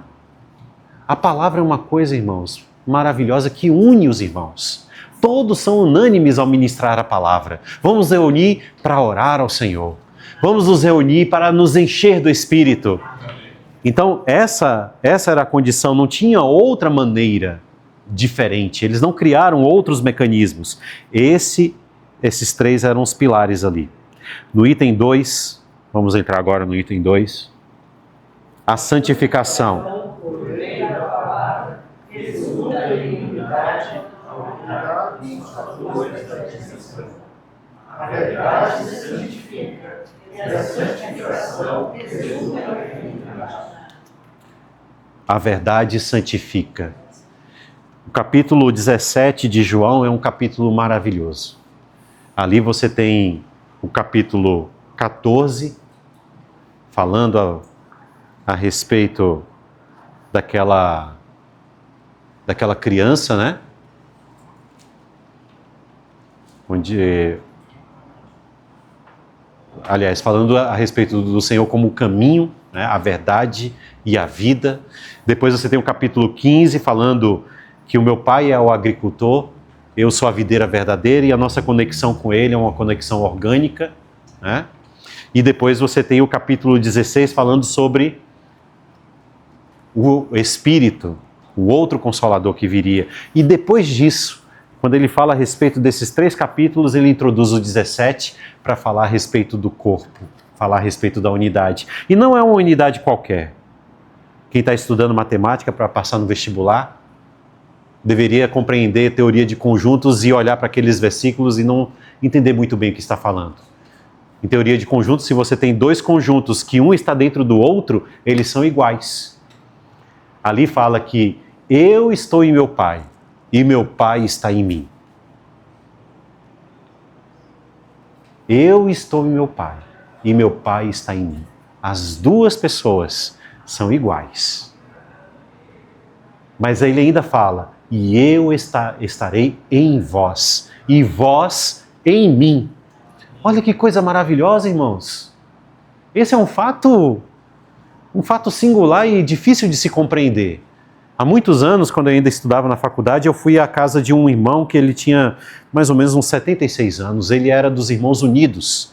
A palavra é uma coisa, irmãos, maravilhosa que une os irmãos. Todos são unânimes ao ministrar a palavra. Vamos reunir para orar ao Senhor. Vamos nos reunir para nos encher do Espírito. Então, essa era a condição, não tinha outra maneira diferente. Eles não criaram outros mecanismos. Esses três eram os pilares ali. No item 2, vamos entrar agora no item 2, a santificação. A verdade santifica, e a santificação resulta na unidade. A verdade santifica. O capítulo 17 de João é um capítulo maravilhoso. Ali você tem o capítulo 14, falando a respeito daquela criança, né? Falando a respeito do Senhor como o caminho, né, a verdade e a vida. Depois você tem o capítulo 15 falando que o meu pai é o agricultor, eu sou a videira verdadeira e a nossa conexão com ele é uma conexão orgânica, né? E depois você tem o capítulo 16 falando sobre o Espírito, o outro Consolador que viria. E depois disso, quando ele fala a respeito desses 3 capítulos, ele introduz o 17 para falar a respeito do corpo, falar a respeito da unidade. E não é uma unidade qualquer. Quem está estudando matemática para passar no vestibular deveria compreender teoria de conjuntos e olhar para aqueles versículos e não entender muito bem o que está falando. Em teoria de conjuntos, se você tem 2 conjuntos que um está dentro do outro, eles são iguais. Ali fala que eu estou em meu Pai e meu Pai está em mim. Eu estou em meu Pai e meu Pai está em mim. As 2 pessoas são iguais. Mas ele ainda fala, e eu estarei em vós, e vós em mim. Olha que coisa maravilhosa, irmãos. Esse é um fato singular e difícil de se compreender. Há muitos anos, quando eu ainda estudava na faculdade, eu fui à casa de um irmão que ele tinha mais ou menos uns 76 anos. Ele era dos Irmãos Unidos,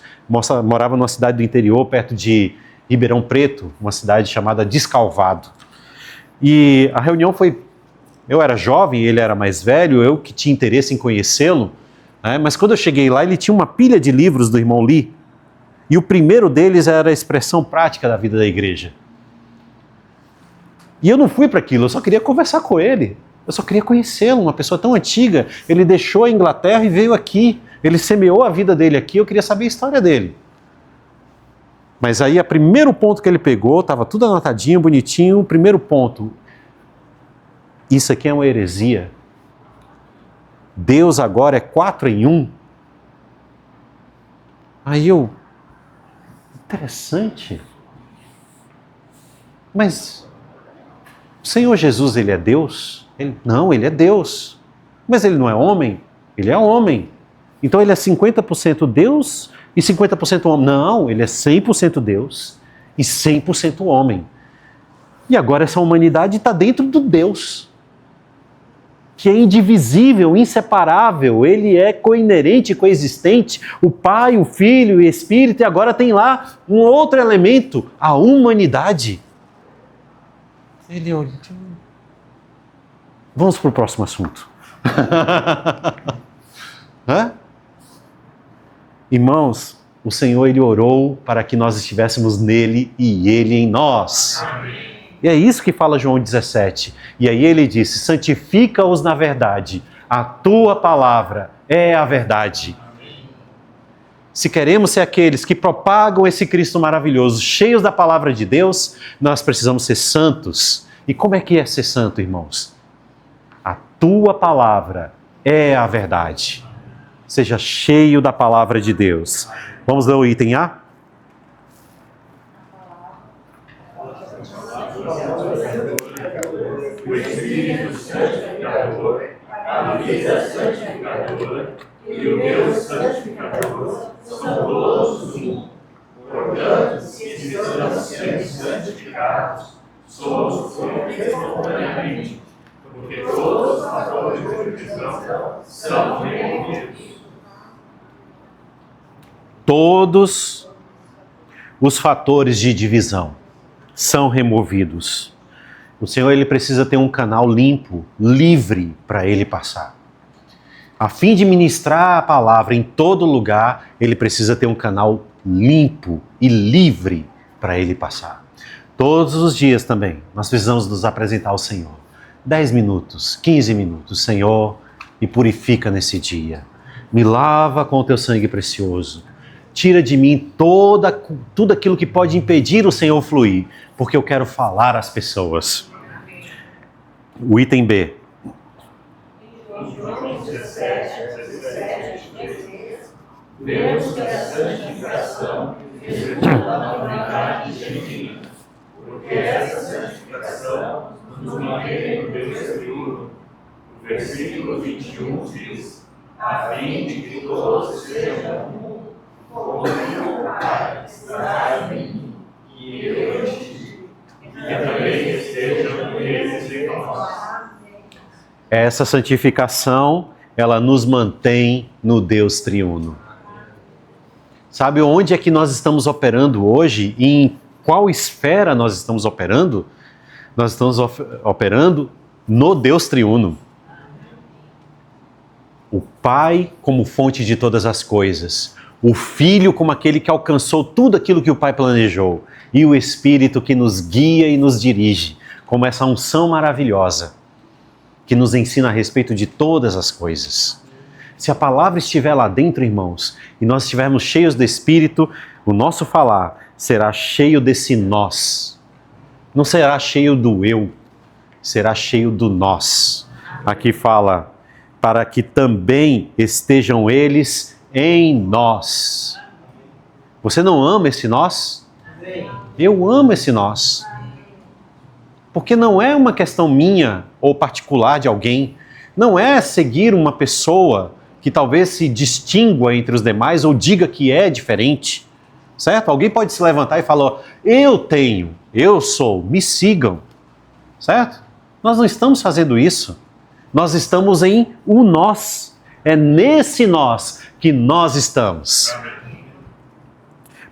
morava numa cidade do interior, perto de Ribeirão Preto, uma cidade chamada Descalvado. E a reunião foi... Eu era jovem, ele era mais velho, eu que tinha interesse em conhecê-lo, né? Mas quando eu cheguei lá, ele tinha uma pilha de livros do irmão Lee, e o primeiro deles era a expressão prática da vida da igreja. E eu não fui para aquilo, eu só queria conversar com ele, eu só queria conhecê-lo, uma pessoa tão antiga. Ele deixou a Inglaterra e veio aqui, ele semeou a vida dele aqui, eu queria saber a história dele. Mas aí, o primeiro ponto que ele pegou, estava tudo anotadinho, bonitinho, o primeiro ponto: isso aqui é uma heresia. Deus agora é 4 em 1. Aí interessante. Mas o Senhor Jesus, ele é Deus? Não, ele é Deus. Mas ele não é homem? Ele é homem. Então ele é 50% Deus e 50% homem. Não, ele é 100% Deus e 100% homem. E agora essa humanidade está dentro do Deus, que é indivisível, inseparável, ele é coinerente, coexistente, o Pai, o Filho e o Espírito, e agora tem lá um outro elemento, a humanidade. Ele olha... Vamos para o próximo assunto. Irmãos, o Senhor, ele orou para que nós estivéssemos nele e ele em nós. Amém. E é isso que fala João 17. E aí ele disse, santifica-os na verdade. A tua palavra é a verdade. Se queremos ser aqueles que propagam esse Cristo maravilhoso, cheios da palavra de Deus, nós precisamos ser santos. E como é que é ser santo, irmãos? A tua palavra é a verdade. Seja cheio da palavra de Deus. Vamos ler o item A? o Espírito Santificador, a vida santificadora e o Deus santificador são todos um. Portanto, se estamos sendo santificados, somos espontaneamente, porque todos os fatores de divisão são removidos. Todos os fatores de divisão são removidos. O Senhor, ele precisa ter um canal limpo, livre para ele passar. A fim de ministrar a palavra em todo lugar, ele precisa ter um canal limpo e livre para ele passar. Todos os dias também, nós precisamos nos apresentar ao Senhor. 10 minutos, 15 minutos, Senhor, me purifica nesse dia. Me lava com o teu sangue precioso. Tira de mim tudo aquilo que pode impedir o Senhor fluir, porque eu quero falar às pessoas. O item B. Deus que a santificação efetuada na unidade divina, porque essa santificação nos mantém no Deus triuno. O versículo 21 diz: a fim de que todos sejam um, como o Pai está em mim e eu em ti, e que também estejam eles em nós. Essa santificação, ela nos mantém no Deus triuno. Sabe onde é que nós estamos operando hoje? E em qual esfera nós estamos operando? Nós estamos operando no Deus triuno. O Pai como fonte de todas as coisas. O Filho como aquele que alcançou tudo aquilo que o Pai planejou. E o Espírito que nos guia e nos dirige, como essa unção maravilhosa, que nos ensina a respeito de todas as coisas. Se a palavra estiver lá dentro, irmãos, e nós estivermos cheios do Espírito, o nosso falar será cheio desse nós. Não será cheio do eu, será cheio do nós. Aqui fala, para que também estejam eles em nós. Você não ama esse nós? Eu amo esse nós. Porque não é uma questão minha ou particular de alguém. Não é seguir uma pessoa que talvez se distingua entre os demais ou diga que é diferente. Certo? Alguém pode se levantar e falar, eu sou, me sigam. Certo? Nós não estamos fazendo isso. Nós estamos em o nós. É nesse nós que nós estamos.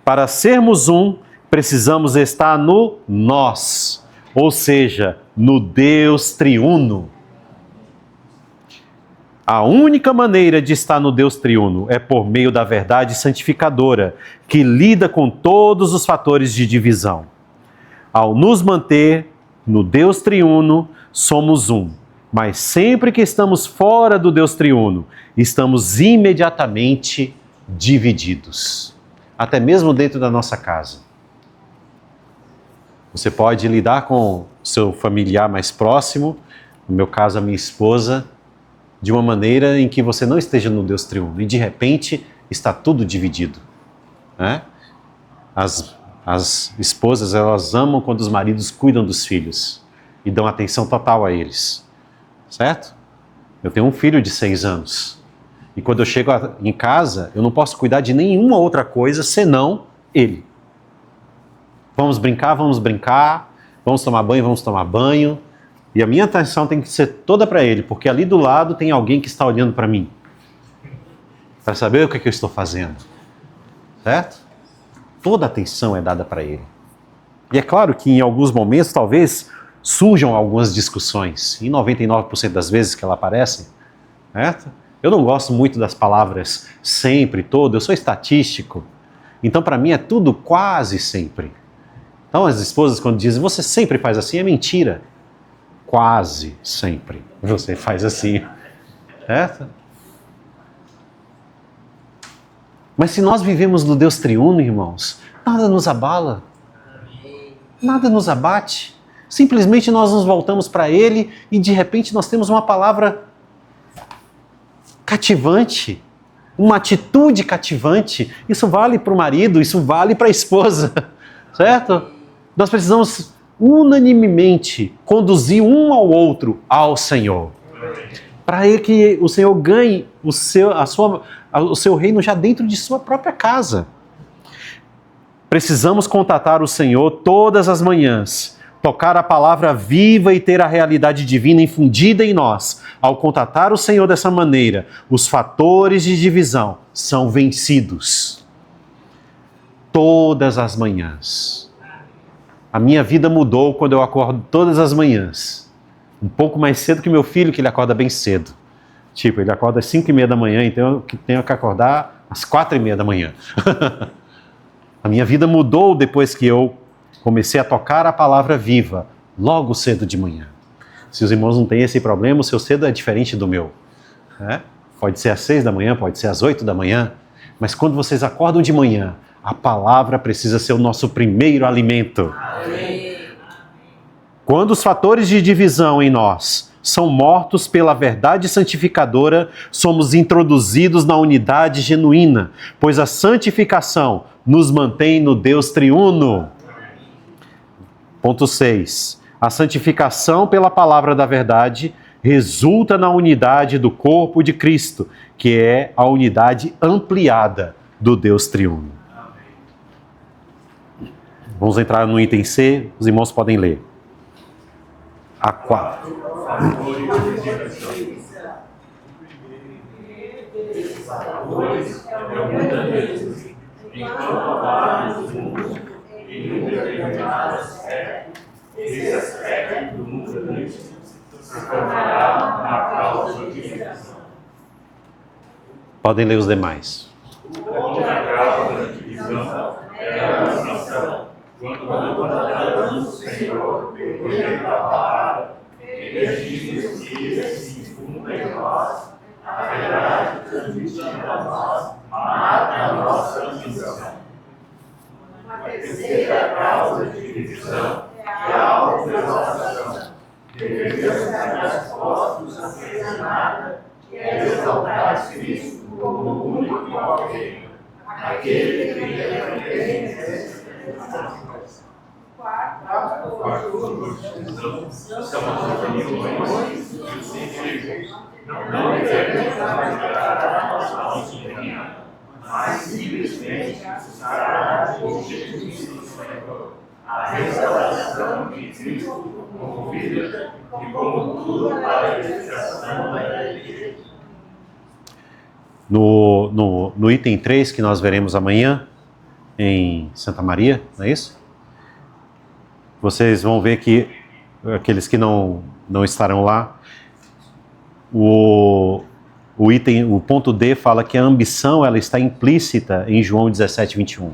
Para sermos um, precisamos estar no nós. Ou seja, no Deus triuno. A única maneira de estar no Deus triuno é por meio da verdade santificadora, que lida com todos os fatores de divisão. Ao nos manter no Deus triuno, somos um. Mas sempre que estamos fora do Deus triuno, estamos imediatamente divididos. Até mesmo dentro da nossa casa. Você pode lidar com seu familiar mais próximo, no meu caso a minha esposa, de uma maneira em que você não esteja no Deus triuno e de repente está tudo dividido. Né? As esposas, elas amam quando os maridos cuidam dos filhos e dão atenção total a eles. Certo? Eu tenho um filho de 6 anos e quando eu chego em casa, eu não posso cuidar de nenhuma outra coisa senão ele. Vamos brincar, vamos tomar banho, e a minha atenção tem que ser toda para ele, porque ali do lado tem alguém que está olhando para mim, para saber o que eu estou fazendo, certo? Toda a atenção é dada para ele. E é claro que em alguns momentos talvez surjam algumas discussões, e 99% das vezes que elas aparecem, certo? Eu não gosto muito das palavras sempre, todo, eu sou estatístico, então para mim é tudo quase sempre. Então as esposas quando dizem, você sempre faz assim, é mentira. Quase sempre você faz assim. Certo? Mas se nós vivemos no Deus triuno, irmãos, nada nos abala. Nada nos abate. Simplesmente nós nos voltamos para Ele e de repente nós temos uma palavra cativante. Uma atitude cativante. Isso vale para o marido, isso vale para a esposa. Certo? Nós precisamos unanimemente conduzir um ao outro ao Senhor. Para que o Senhor ganhe o seu reino já dentro de sua própria casa. Precisamos contatar o Senhor todas as manhãs, tocar a palavra viva e ter a realidade divina infundida em nós. Ao contatar o Senhor dessa maneira, os fatores de divisão são vencidos. Todas as manhãs. A minha vida mudou quando eu acordo todas as manhãs. Um pouco mais cedo que meu filho, que ele acorda bem cedo. Tipo, ele acorda às 5h30 da manhã, então eu tenho que acordar às 4h30 da manhã. A minha vida mudou depois que eu comecei a tocar a palavra viva, logo cedo de manhã. Se os irmãos não têm esse problema, o seu cedo é diferente do meu. Pode ser às 6 da manhã, pode ser às 8 da manhã, mas quando vocês acordam de manhã, a palavra precisa ser o nosso primeiro alimento. Amém. Quando os fatores de divisão em nós são mortos pela verdade santificadora, somos introduzidos na unidade genuína, pois a santificação nos mantém no Deus triuno. Ponto 6. A santificação pela palavra da verdade resulta na unidade do corpo de Cristo, que é a unidade ampliada do Deus triuno. Vamos entrar no item C, os irmãos podem ler. A4. Enquanto falarmos do mundo em um determinado aspecto, esse aspecto do mundo se tornará uma causa de divisão. Podem ler os demais. Outra causa de divisão é a ambição. Quando cantamos o Senhor por meio da palavra, pedimos que se infunda em nós a verdade transmitida a nós, mata a nossa ambição. Uma terceira causa de divisão é a autoexaltação. Devemos estar dispostos a fazer nada e a exaltar Cristo como o único alguém, aquele que representa. São as opiniões e os sentidos. Não devemos navegar a nossa opinião, mas simplesmente buscar o objetivo do Senhor, a restauração de Cristo como vida e como tudo para a edificação da igreja. No item 3, que nós veremos amanhã, em Santa Maria, não é isso? Vocês vão ver que, aqueles que não estarão lá, o ponto D fala que a ambição ela está implícita em João 17:21.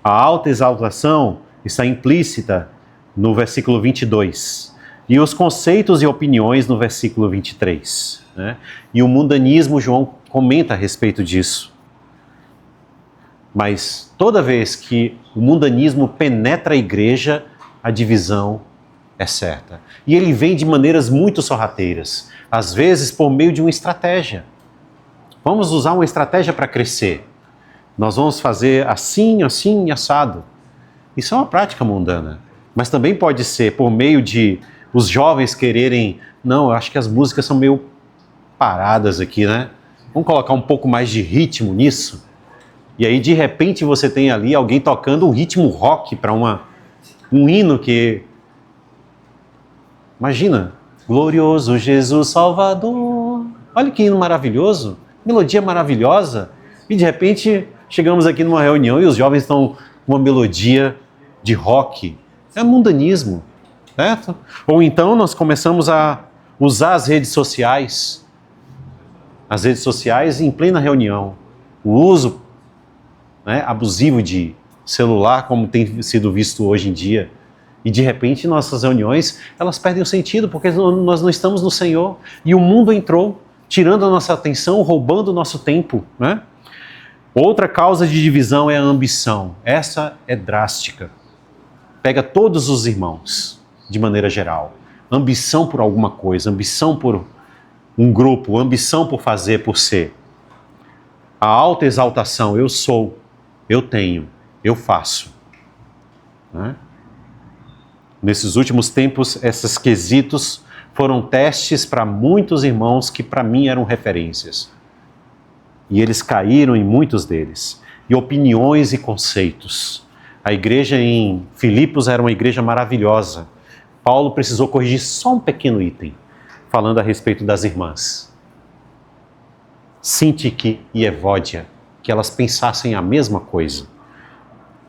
A autoexaltação está implícita no versículo 22. E os conceitos e opiniões no versículo 23. Né? E o mundanismo, João comenta a respeito disso. Mas toda vez que o mundanismo penetra a igreja, a divisão é certa. E ele vem de maneiras muito sorrateiras, às vezes por meio de uma estratégia. Vamos usar uma estratégia para crescer. Nós vamos fazer assim, assim, assado. Isso é uma prática mundana. Mas também pode ser por meio de os jovens quererem... Não, eu acho que as músicas são meio paradas aqui, né? Vamos colocar um pouco mais de ritmo nisso? E aí, de repente, você tem ali alguém tocando um ritmo rock para um hino que... Imagina, glorioso Jesus Salvador. Olha que hino maravilhoso, melodia maravilhosa. E de repente, chegamos aqui numa reunião e os jovens estão com uma melodia de rock. É mundanismo, certo? Ou então nós começamos a usar as redes sociais em plena reunião. O uso abusivo de celular, como tem sido visto hoje em dia. E de repente nossas reuniões, elas perdem o sentido, porque nós não estamos no Senhor. E o mundo entrou, tirando a nossa atenção, roubando o nosso tempo. Né? Outra causa de divisão é a ambição. Essa é drástica. Pega todos os irmãos, de maneira geral. Ambição por alguma coisa, ambição por um grupo, ambição por fazer, por ser. A autoexaltação, eu sou, eu tenho, eu faço. Né? Nesses últimos tempos, esses quesitos foram testes para muitos irmãos que para mim eram referências. E eles caíram em muitos deles. E opiniões e conceitos. A igreja em Filipos era uma igreja maravilhosa. Paulo precisou corrigir só um pequeno item, falando a respeito das irmãs. Sintique e Evódia, que elas pensassem a mesma coisa.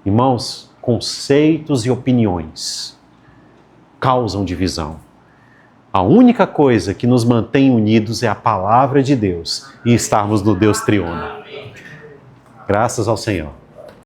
Irmãos, conceitos e opiniões causam divisão. A única coisa que nos mantém unidos é a palavra de Deus e estarmos no Deus triuno. Graças ao Senhor.